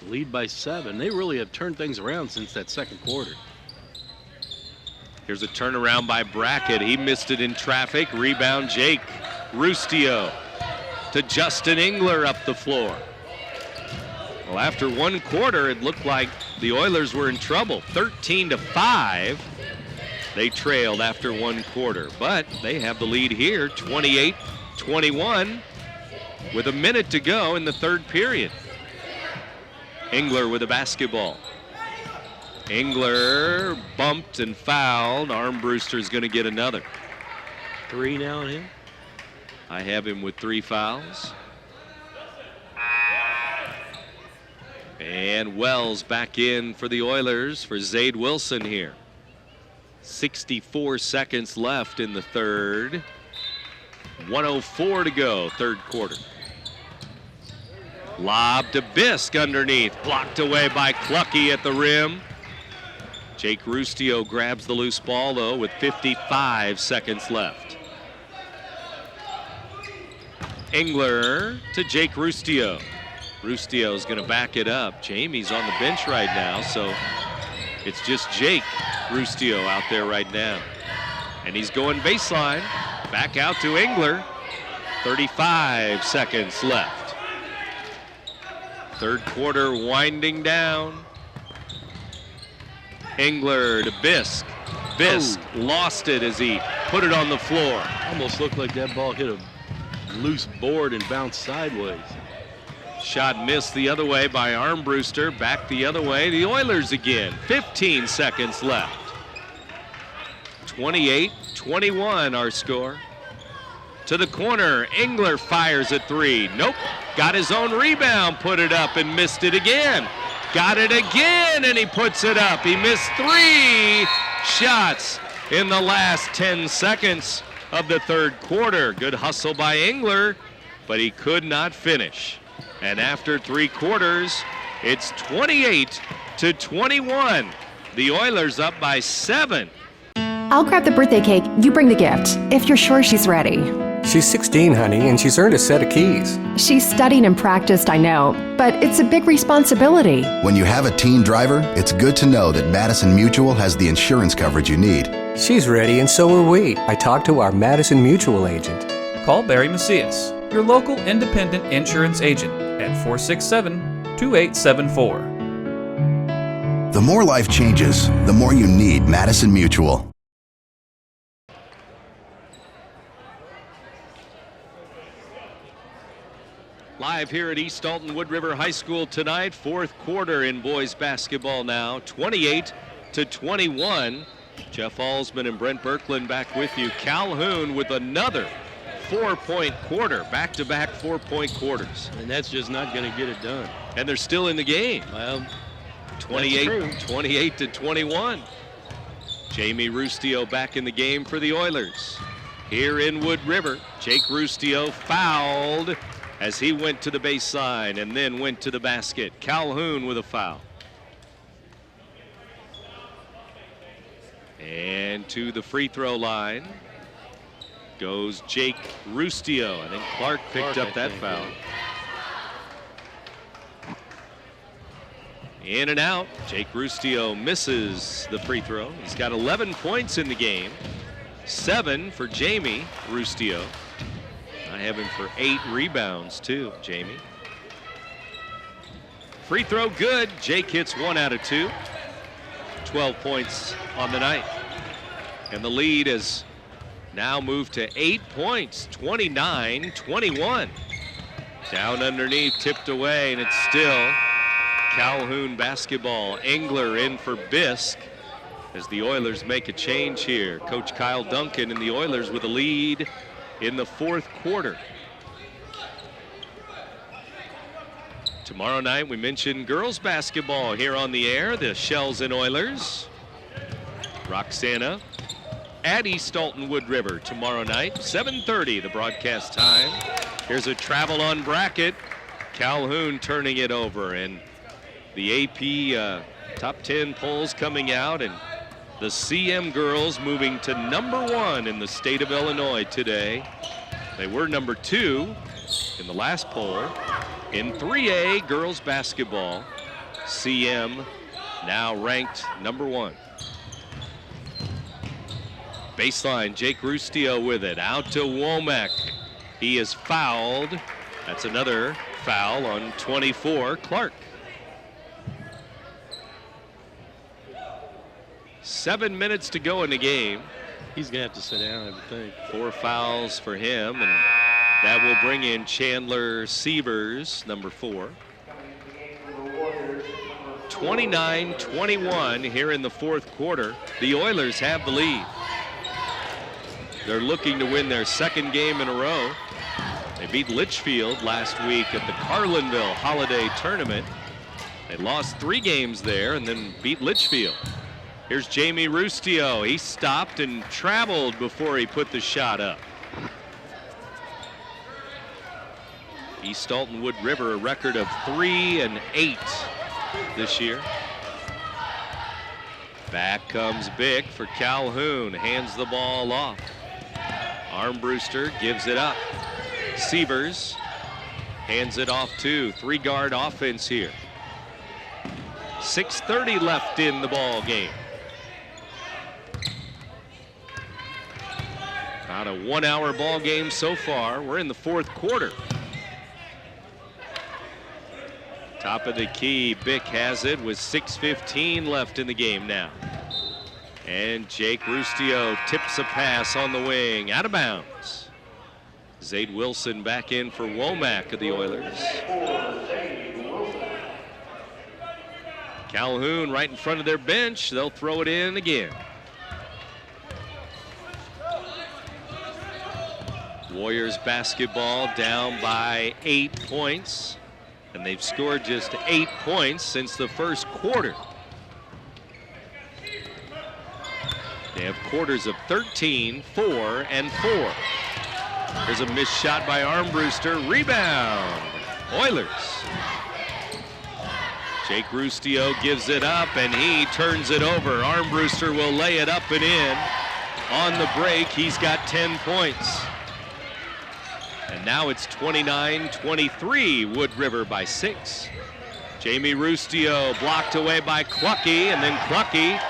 lead by 7. They really have turned things around since that second quarter. Here's a turnaround by Brackett. He missed it in traffic. Rebound Jake Rustio to Justin Engler up the floor. Well, after one quarter, it looked like the Oilers were in trouble. 13-5. They trailed after one quarter, but they have the lead here, 28-21, with a minute to go in the third period. Engler with a basketball. Engler bumped and fouled. Armbruster's going to get another. 3 now on him. I have him with 3 fouls. And Wells back in for the Oilers for Zade Wilson here. 64 seconds left in the third. 1:04 to go, third quarter. Lob to Bisk underneath, blocked away by Clucky at the rim. Jake Rustio grabs the loose ball though with 55 seconds left. Engler to Jake Rustio. Rustio's gonna back it up. Jamie's on the bench right now, so it's just Jake Rustio out there right now. And he's going baseline. Back out to Engler. 35 seconds left. Third quarter winding down. Engler to Bisk. Bisk lost it as he put it on the floor. Almost looked like that ball hit a loose board and bounced sideways. Shot missed the other way by Armbruster. Back the other way. The Oilers again. 15 seconds left. 28-21 our score. To the corner. Engler fires at 3. Nope. Got his own rebound. Put it up and missed it again. Got it again and he puts it up. He missed 3 shots in the last 10 seconds of the third quarter. Good hustle by Engler, but he could not finish. And after 3 quarters, it's 28-21. The Oilers up by 7. I'll grab the birthday cake, you bring the gift, if you're sure she's ready. She's 16, honey, and she's earned a set of keys. She's studied and practiced, I know, but it's a big responsibility. When you have a teen driver, it's good to know that Madison Mutual has the insurance coverage you need. She's ready, and so are we. I talked to our Madison Mutual agent. Call Barry Macias, your local independent insurance agent, at 467-2874. The more life changes, the more you need Madison Mutual. Live here at East Alton-Wood River High School tonight, fourth quarter in boys basketball now, 28-21. Jeff Alsman and Brent Birkland back with you. Calhoun with another 4-point quarter, back-to-back 4-point quarters. And that's just not going to get it done. And they're still in the game. Well, 28 to 21. Jamie Rustio back in the game for the Oilers. Here in Wood River, Jake Rustio fouled as he went to the baseline and then went to the basket. Calhoun with a foul. And to the free throw line goes Jake Rustio. I think Clark picked up that foul. In and out. Jake Rustio misses the free throw. He's got 11 points in the game. 7 for Jamie Rustio. I have him for 8 rebounds too, Jamie. Free throw good. Jake hits 1 out of 2. 12 points on the night. And the lead has now moved to 8 points, 29-21. Down underneath, tipped away, and it's still Calhoun basketball. Engler in for Bisk as the Oilers make a change here. Coach Kyle Duncan and the Oilers with a lead in the 4th quarter. Tomorrow night we mentioned girls basketball here on the air. The Shells and Oilers. Roxana at East Alton-Wood River tomorrow night, 7:30 the broadcast time. Here's a travel on bracket. Calhoun turning it over, and the AP top 10 polls coming out, and the CM girls moving to #1 in the state of Illinois today. They were #2 in the last poll. In 3A girls basketball, CM now ranked #1. Baseline, Jake Rustio with it, out to Womack. He is fouled. That's another foul on 24, Clark. 7 minutes to go in the game. He's going to have to sit down, I would think. 4 fouls for him, and that will bring in Chandler Sievers, #4. 29-21 here in the 4th quarter. The Oilers have the lead. They're looking to win their 2nd game in a row. They beat Litchfield last week at the Carlinville Holiday Tournament. They lost 3 games there and then beat Litchfield. Here's Jamie Rustio. He stopped and traveled before he put the shot up. East Alton-Wood River, a record of 3-8 this year. Back comes Bick for Calhoun. Hands the ball off. Armbruster gives it up. Sievers hands it off too. 3-guard offense here. 6:30 left in the ball game. About a 1-hour ball game so far. We're in the 4th quarter. Top of the key, Bick has it with 6:15 left in the game now. And Jake Rustio tips a pass on the wing, out of bounds. Zade Wilson back in for Womack of the Oilers. Calhoun right in front of their bench. They'll throw it in again. Warriors basketball down by 8 points. And they've scored just 8 points since the 1st quarter. They have quarters of 13, 4, and 4. There's a missed shot by Armbruster. Rebound, Oilers. Jake Rustio gives it up, and he turns it over. Armbruster will lay it up and in. On the break, he's got 10 points. And now it's 29-23, Wood River by 6. Jamie Rustio blocked away by Clucky, and then Clucky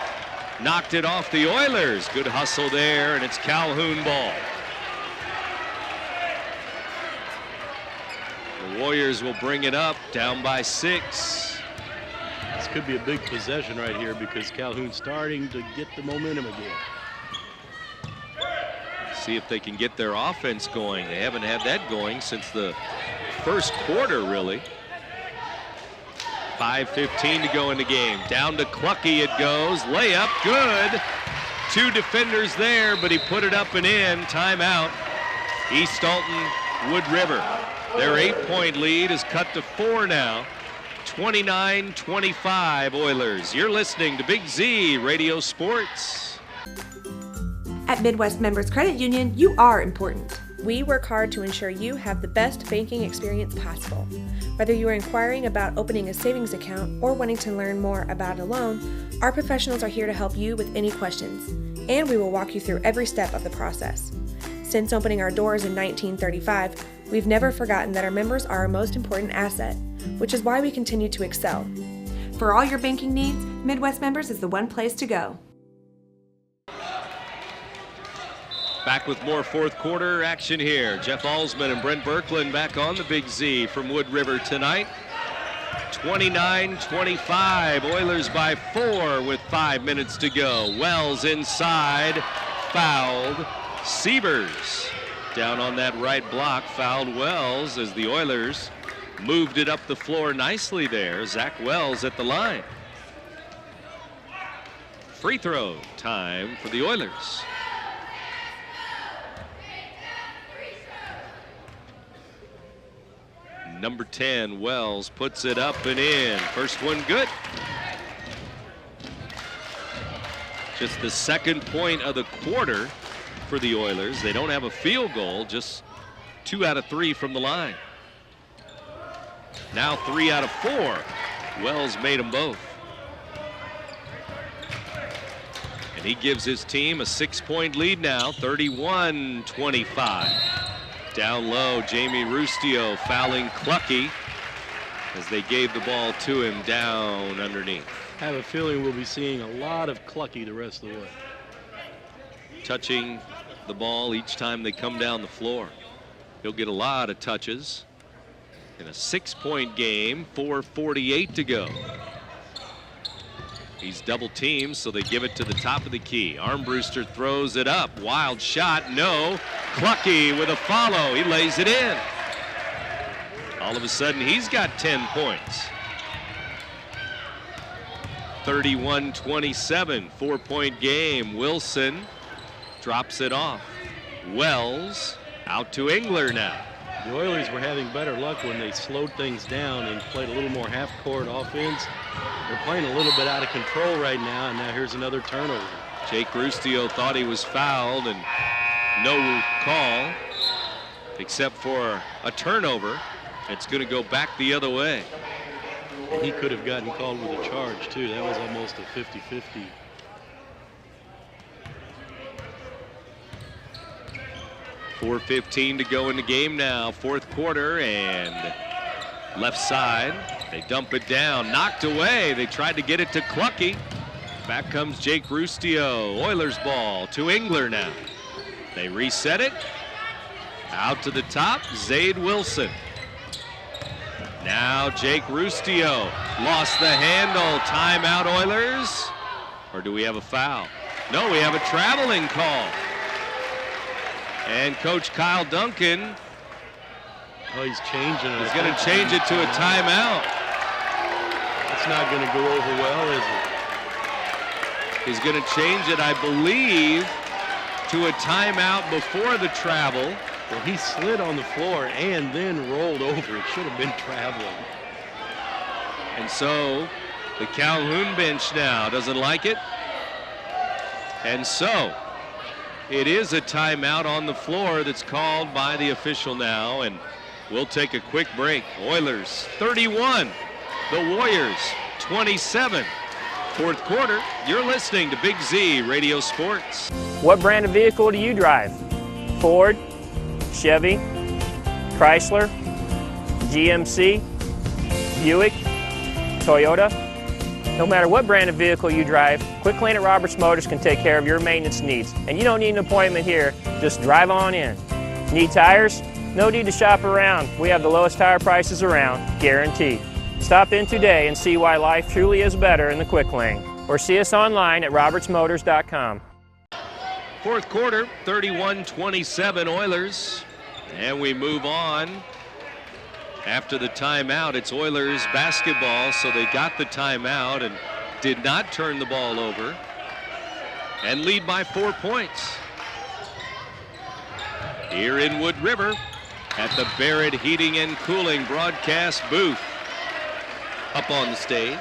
knocked it off the Oilers. Good hustle there, and it's Calhoun ball. The Warriors will bring it up, down by 6. This could be a big possession right here because Calhoun's starting to get the momentum again. See if they can get their offense going. They haven't had that going since the 1st quarter, really. 5:15 to go in the game. Down to Clucky it goes. Layup, good. 2 defenders there, but he put it up and in. Timeout. East Alton-Wood River. Their 8-point lead is cut to 4 now. 29-25 Oilers. You're listening to Big Z Radio Sports. At Midwest Members Credit Union, you are important. We work hard to ensure you have the best banking experience possible. Whether you are inquiring about opening a savings account or wanting to learn more about a loan, our professionals are here to help you with any questions, and we will walk you through every step of the process. Since opening our doors in 1935, we've never forgotten that our members are our most important asset, which is why we continue to excel. For all your banking needs, Midwest Members is the one place to go. Back with more fourth quarter action here. Jeff Alsman and Brent Berkland back on the Big Z from Wood River tonight. 29-25, Oilers by 4 with 5 minutes to go. Wells inside, fouled. Sievers down on that right block, fouled Wells as the Oilers moved it up the floor nicely there. Zach Wells at the line. Free throw time for the Oilers. Number 10, Wells, puts it up and in. First one good. Just the second point of the quarter for the Oilers. They don't have a field goal, just 2 out of 3 from the line. Now 3 out of 4. Wells made them both. And he gives his team a 6-point lead now, 31-25. Down low, Jamie Rustio fouling Clucky as they gave the ball to him down underneath. I have a feeling we'll be seeing a lot of Clucky the rest of the way. Touching the ball each time they come down the floor. He'll get a lot of touches in a 6-point game, 4:48 to go. He's double teamed, so they give it to the top of the key. Armbruster throws it up. Wild shot, no. Clucky with a follow. He lays it in. All of a sudden, he's got 10 points. 31-27, 4-point game. Wilson drops it off. Wells out to Engler now. The Oilers were having better luck when they slowed things down and played a little more half-court offense. They're playing a little bit out of control right now, and now here's another turnover. Jake Rustio thought he was fouled, and no call except for a turnover. It's going to go back the other way. And he could have gotten called with a charge, too. That was almost a 50-50. .4:15 to go in the game now, fourth quarter, and left side. They dump it down, knocked away. They tried to get it to Clucky. Back comes Jake Rustio. Oilers ball to Engler now. They reset it. Out to the top, Zade Wilson. Now Jake Rustio lost the handle. Timeout Oilers. Or do we have a foul? No, we have a traveling call. And Coach Kyle Duncan, he's changing it. He's going to change it to a timeout. It's not going to go over well, is it? He's going to change it, I believe, to a timeout before the travel. Well, he slid on the floor and then rolled over. It should have been traveling. And so the Calhoun bench now doesn't like it. And so it is a timeout on the floor that's called by the official now, and we'll take a quick break. Oilers 31, the Warriors 27. Fourth quarter, you're listening to Big Z Radio Sports. What brand of vehicle do you drive? Ford, Chevy, Chrysler, GMC, Buick, Toyota? No matter what brand of vehicle you drive, Quick Lane at Roberts Motors can take care of your maintenance needs. And you don't need an appointment here, just drive on in. Need tires? No need to shop around. We have the lowest tire prices around, guaranteed. Stop in today and see why life truly is better in the Quick Lane. Or see us online at RiverBender.com. Fourth quarter, 31-27 Oilers. And we move on. After the timeout, it's Oilers basketball, so they got the timeout and did not turn the ball over and lead by 4 points. Here in Wood River at the Barrett Heating and Cooling broadcast booth. up on the stage.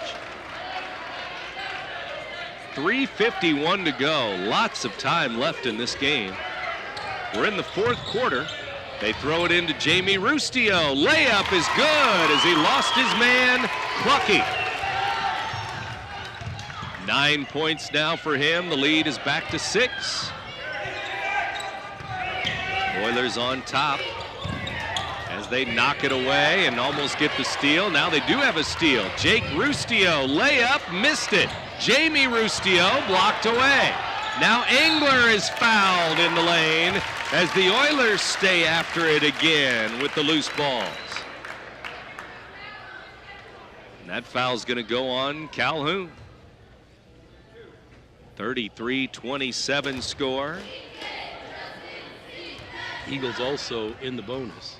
3:51 to go. Lots of time left in this game. We're in the fourth quarter. They throw it into Jamie Rustio. Layup is good as he lost his man, Clucky. 9 points now for him. The lead is back to 6. Oilers on top as they knock it away and almost get the steal. Now they do have a steal. Jake Rustio, layup, missed it. Jamie Rustio blocked away. Now Engler is fouled in the lane as the Oilers stay after it again with the loose balls. And that foul's going to go on Calhoun. 33-27 score. Eagles also in the bonus.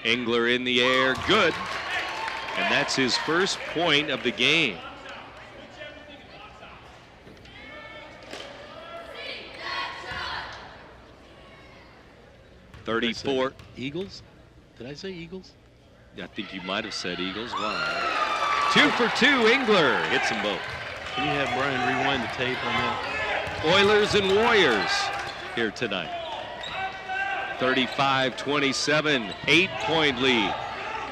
Engler in the air, good. And that's his first point of the game. .34. Eagles? Did I say Eagles? I think you might have said Eagles. Wow. 2 for 2, Engler hits them both. Can you have Brian rewind the tape on that? Oilers and Warriors here tonight. 35-27, 8-point lead.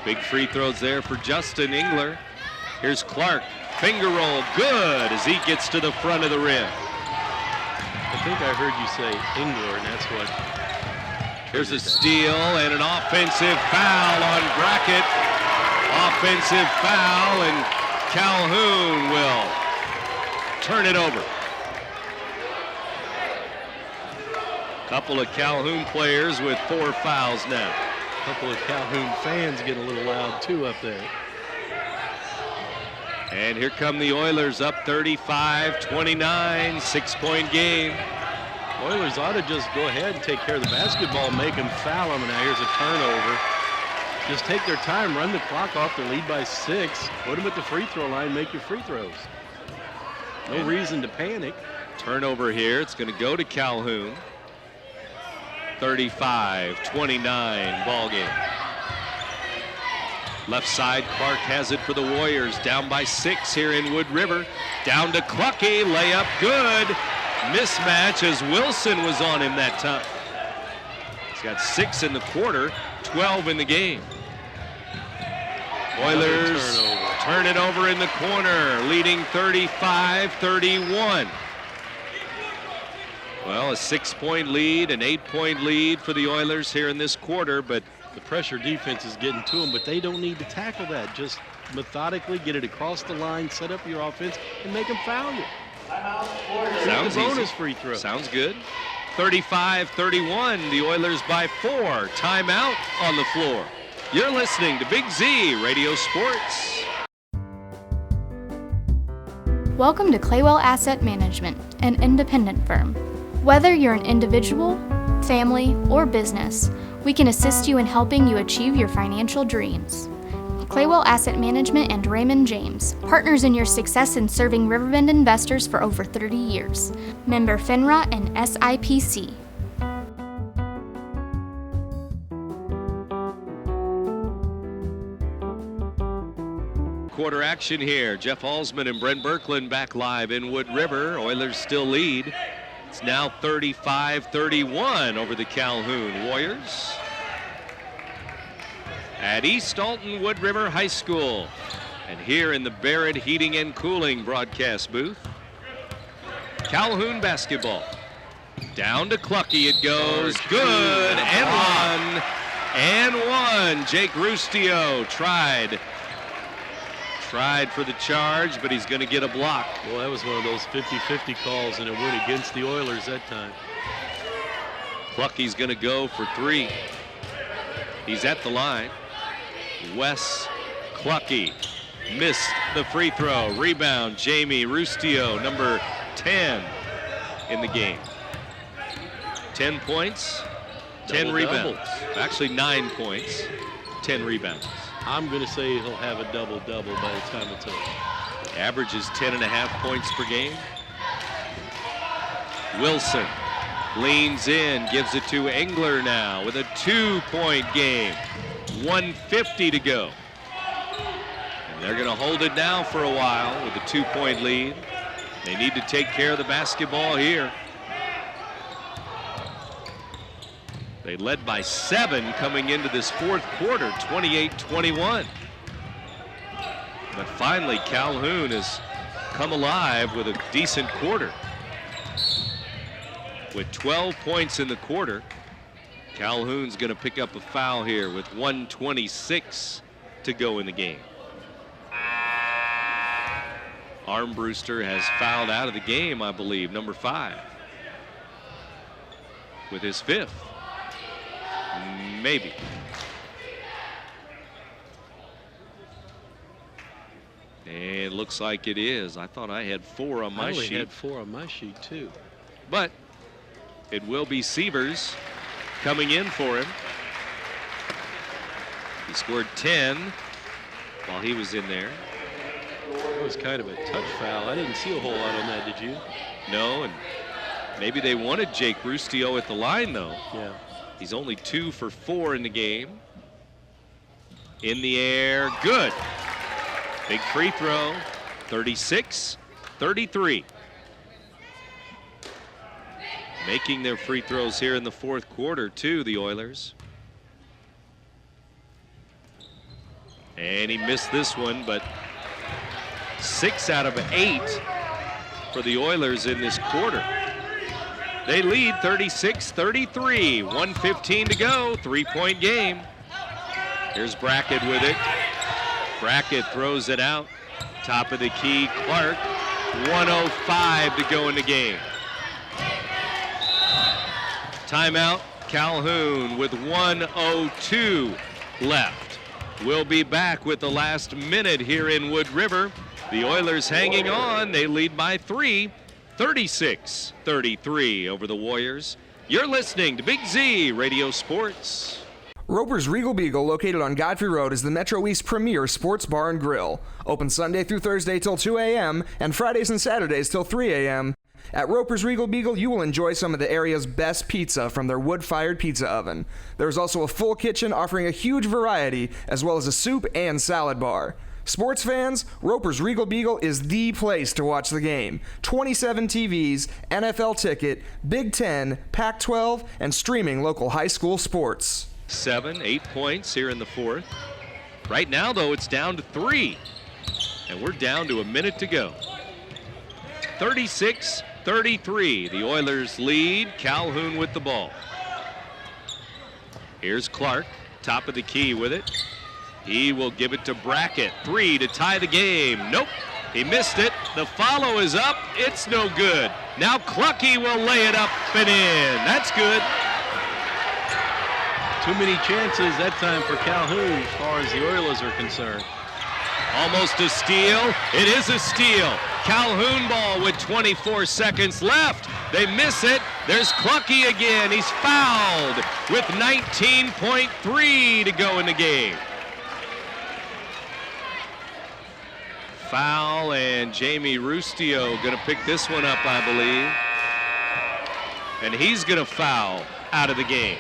Big free throws there for Justin Engler. Here's Clark, finger roll, good as he gets to the front of the rim. I think I heard you say Engler, and that's what. Here's a steal and an offensive foul on Brackett. Offensive foul, and Calhoun will turn it over. Couple of Calhoun players with 4 fouls now. A couple of Calhoun fans get a little loud too up there. And here come the Oilers up 35-29, 6-point game. Oilers ought to just go ahead and take care of the basketball, make them foul them. Now here's a turnover. Just take their time, run the clock off, their lead by 6. Put them at the free throw line, make your free throws. No reason to panic. Turnover here, it's going to go to Calhoun. 35-29 ball game. Left side, Clark has it for the Warriors. Down by 6 here in Wood River. Down to Clucky, layup good. Mismatch as Wilson was on him that time. He's got 6 in the quarter, 12 in the game. Oilers turn it over in the corner, leading 35-31. Well, a 6-point lead, an 8-point lead for the Oilers here in this quarter, but the pressure defense is getting to them, but they don't need to tackle that. Just methodically get it across the line, set up your offense, and make them foul you. Sounds easy. Bonus free throw. Sounds good. 35-31, the Oilers by 4. Timeout on the floor. You're listening to Big Z Radio Sports. Welcome to Claywell Asset Management, an independent firm. Whether you're an individual, family, or business, we can assist you in helping you achieve your financial dreams. Claywell Asset Management and Raymond James, partners in your success in serving Riverbend investors for over 30 years. Member FINRA and SIPC. Quarter action here. Jeff Halsman and Brent Birkeland back live in Wood River. Oilers still lead. It's now 35-31 over the Calhoun Warriors at East Alton-Wood River High School. And here in the Barrett Heating and Cooling broadcast booth, Calhoun basketball. Down to Clucky it goes. Good. And one. Jake Rustio tried for the charge, but he's going to get a block. Well, that was one of those 50-50 calls, and it went against the Oilers that time. Clucky's going to go for 3. He's at the line. Wes Clucky missed the free throw. Rebound, Jamie Rustio, number 10 in the game. 10 points, 10 rebounds. Actually 9 points, 10 rebounds. I'm going to say he'll have a double-double by the time it's over. Averages 10.5 points per game. Wilson leans in, gives it to Engler now with a 2-point game. 1:50 to go. They're going to hold it now for a while with a 2-point lead. They need to take care of the basketball here. They led by 7 coming into this fourth quarter, 28-21. But finally, Calhoun has come alive with a decent quarter. With 12 points in the quarter, Calhoun's going to pick up a foul here with 1:26 to go in the game. Armbruster has fouled out of the game, I believe, number 5. With his 5th. Maybe. And it looks like it is. I thought I had 4 on my sheet. I had 4 on my sheet, too. But it will be Sievers coming in for him. He scored 10 while he was in there. That was kind of a touch foul. I didn't see a whole lot on that, did you? No, and maybe they wanted Jake Rustio at the line, though. Yeah. He's only 2 for 4 in the game. In the air, good. Big free throw, 36-33. Making their free throws here in the fourth quarter, too, the Oilers. And he missed this one, but 6 out of 8 for the Oilers in this quarter. They lead 36-33, 1:15 to go, 3-point game. Here's Brackett with it. Brackett throws it out. Top of the key, Clark. 1:05 to go in the game. Timeout, Calhoun with 1:02 left. We'll be back with the last minute here in Wood River. The Oilers hanging on. They lead by 3, 36-33 over the Warriors. You're listening to Big Z Radio Sports. Roper's Regal Beagle, located on Godfrey Road, is the Metro East premier sports bar and grill. Open Sunday through Thursday till 2 a.m. and Fridays and Saturdays till 3 a.m. At Roper's Regal Beagle, you will enjoy some of the area's best pizza from their wood-fired pizza oven. There's also a full kitchen offering a huge variety, as well as a soup and salad bar. Sports fans, Roper's Regal Beagle is the place to watch the game. 27 TVs, NFL ticket, Big Ten, Pac-12, and streaming local high school sports. 7, 8 points here in the fourth. Right now, though, it's down to 3. And we're down to a minute to go. 36-33. The Oilers lead. Calhoun with the ball. Here's Clark, top of the key with it. He will give it to Brackett. 3 to tie the game. Nope, he missed it. The follow is up. It's no good. Now Clucky will lay it up and in. That's good. Too many chances that time for Calhoun as far as the Oilers are concerned. Almost a steal. It is a steal. Calhoun ball with 24 seconds left. They miss it. There's Clucky again. He's fouled with 19.3 to go in the game. Foul, and Jamie Rustio going to pick this one up, I believe. And he's going to foul out of the game.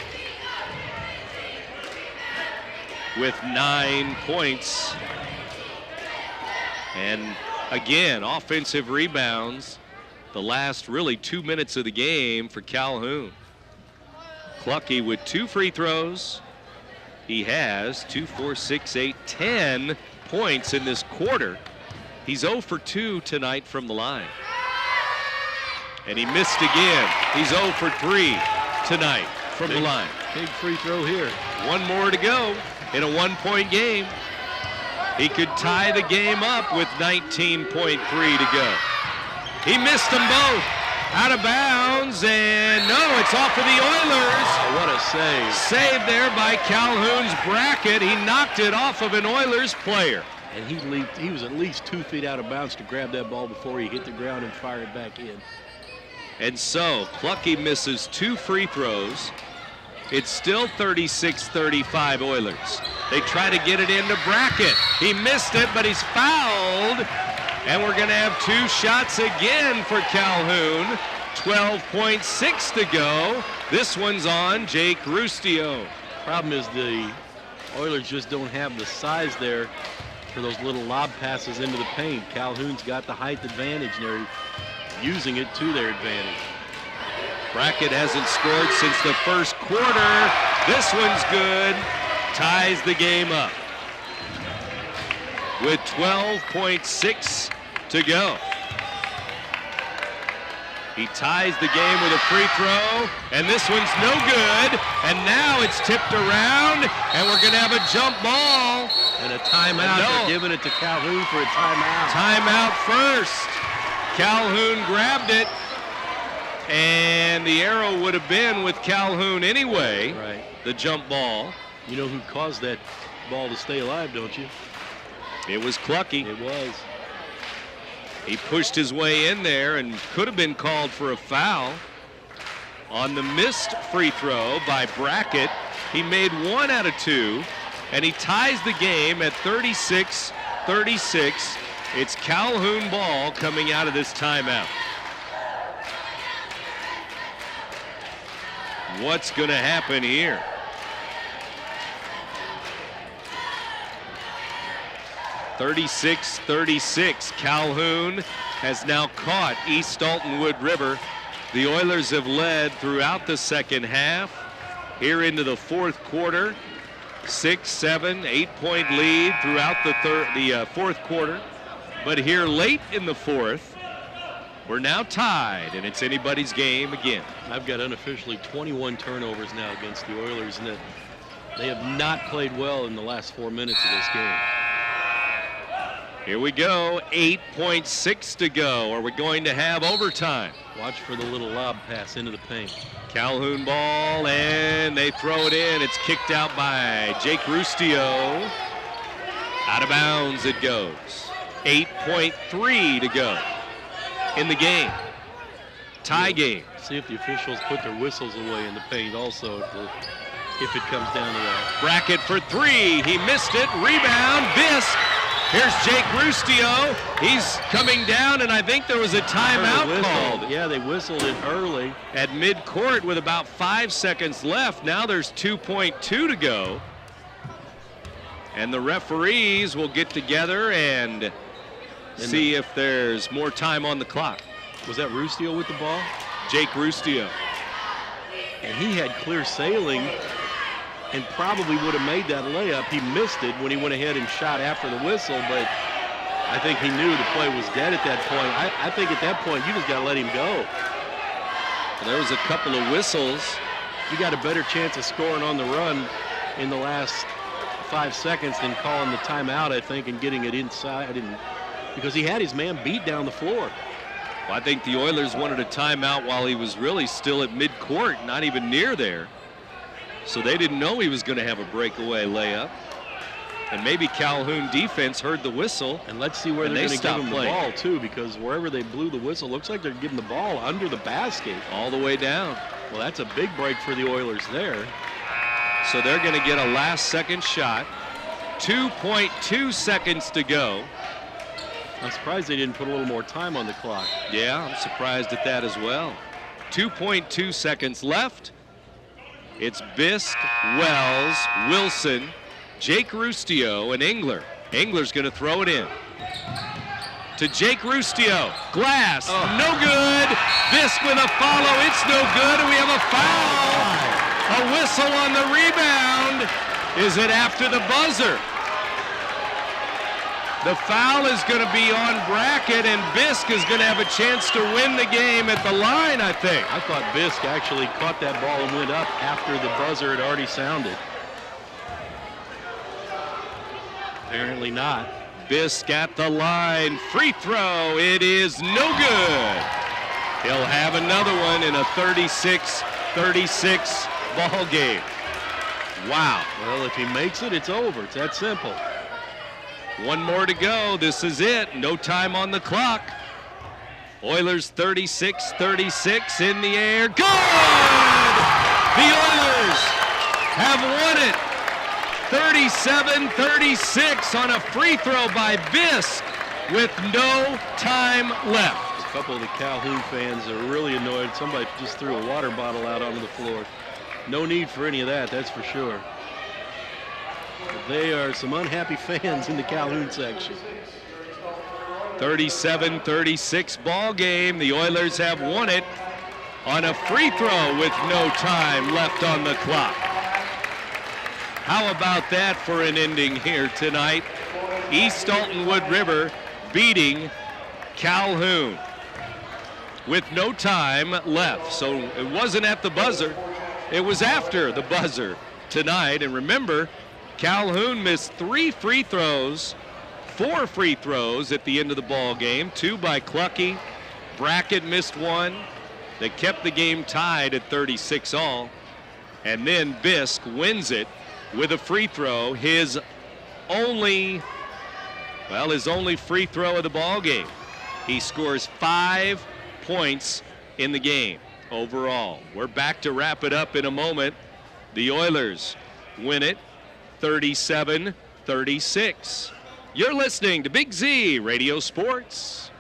With 9 points. And again, offensive rebounds. The last really 2 minutes of the game for Calhoun. Clucky with 2 free throws. He has 2, 4, 6, 8, 10 points in this quarter. He's 0 for 2 tonight from the line. And he missed again. He's 0 for 3 tonight from the line. Big free throw here. 1 more to go in a 1-point game. He could tie the game up with 19.3 to go. He missed them both. Out of bounds, and no, it's off of the Oilers. Oh, what a save. Saved there by Calhoun's Brackett. He knocked it off of an Oilers player. And he was at least 2 feet out of bounds to grab that ball before he hit the ground and fire it back in. And so, Clucky misses 2 free throws. It's still 36-35 Oilers. They try to get it into Brackett. He missed it, but he's fouled. And we're going to have 2 shots again for Calhoun. 12.6 to go. This one's on Jake Rustio. Problem is the Oilers just don't have the size there for those little lob passes into the paint. Calhoun's got the height advantage, and they're using it to their advantage. Brackett hasn't scored since the first quarter. This one's good. Ties the game up with 12.6 to go. He ties the game with a free throw, and this one's no good. And now it's tipped around, and we're going to have a jump ball. And a timeout. They're giving it to Calhoun for a timeout. Timeout first. Calhoun grabbed it, and the arrow would have been with Calhoun anyway. Right. The jump ball. You know who caused that ball to stay alive, don't you? It was Clucky. It was. He pushed his way in there and could have been called for a foul on the missed free throw by Brackett. He made 1 out of 2, and he ties the game at 36-36. It's Calhoun ball coming out of this timeout. What's going to happen here? (36-36). Calhoun has now caught East Alton-Wood River. The Oilers have led throughout the second half. Here into the fourth quarter, 6, 7, 8-point lead throughout the fourth quarter. But here late in the fourth, we're now tied, and it's anybody's game again. I've got unofficially 21 turnovers now against the Oilers, and they have not played well in the last 4 minutes of this game. Here we go, 8.6 to go. Are we going to have overtime? Watch for the little lob pass into the paint. Calhoun ball, and they throw it in. It's kicked out by Jake Rustio. Out of bounds it goes. 8.3 to go in the game. Tie game. See if the officials put their whistles away in the paint also if it comes down to that. Brackett for 3. He missed it. Rebound. Bisk. Here's Jake Rustio. He's coming down, and I think there was a timeout called. Yeah, they whistled it early. At midcourt with about 5 seconds left. Now there's 2.2 to go. And the referees will get together and see if there's more time on the clock. Was that Rustio with the ball? Jake Rustio. And he had clear sailing and probably would have made that layup. He missed it when he went ahead and shot after the whistle, but I think he knew the play was dead at that point. I think at that point, you just got to let him go. There was a couple of whistles. You got a better chance of scoring on the run in the last 5 seconds than calling the timeout, I think, and getting it inside, because he had his man beat down the floor. Well, I think the Oilers wanted a timeout while he was really still at midcourt, not even near there. So they didn't know he was going to have a breakaway layup. And maybe Calhoun defense heard the whistle. And let's see where they're going to give him the ball, too, because wherever they blew the whistle, looks like they're giving the ball under the basket. All the way down. Well, that's a big break for the Oilers there. So they're going to get a last-second shot. 2.2 seconds to go. I'm surprised they didn't put a little more time on the clock. Yeah, I'm surprised at that as well. 2.2 seconds left. It's Bisk, Wells, Wilson, Jake Rustio, and Engler. Engler's going to throw it in. To Jake Rustio. Glass, no good. Bisk with a follow, it's no good, and we have a foul. A whistle on the rebound. Is it after the buzzer? The foul is going to be on Brackett, and Bisk is going to have a chance to win the game at the line, I think. I thought Bisk actually caught that ball and went up after the buzzer had already sounded. Apparently not. Bisk at the line. Free throw. It is no good. He'll have another one in a 36-36 ball game. Wow. Well, if he makes it, it's over. It's that simple. One more to go. This is it. No time on the clock. Oilers 36-36 in the air. Good! The Oilers have won it. 37-36 on a free throw by Bisk with no time left. A couple of the Calhoun fans are really annoyed. Somebody just threw a water bottle out onto the floor. No need for any of that, that's for sure. They are some unhappy fans in the Calhoun section. 37-36 ball game. The Oilers have won it on a free throw with no time left on the clock. How about that for an ending here tonight? East Alton-Wood River beating Calhoun with no time left. So it wasn't at the buzzer, it was after the buzzer tonight. And remember, Calhoun missed 3 free throws, 4 free throws at the end of the ball game, 2 by Clucky. Brackett missed 1. They kept the game tied at 36 all. And then Bisk wins it with a free throw, his only free throw of the ball game. He scores 5 points in the game overall. We're back to wrap it up in a moment. The Oilers win it 37-36. You're listening to Big Z Radio Sports.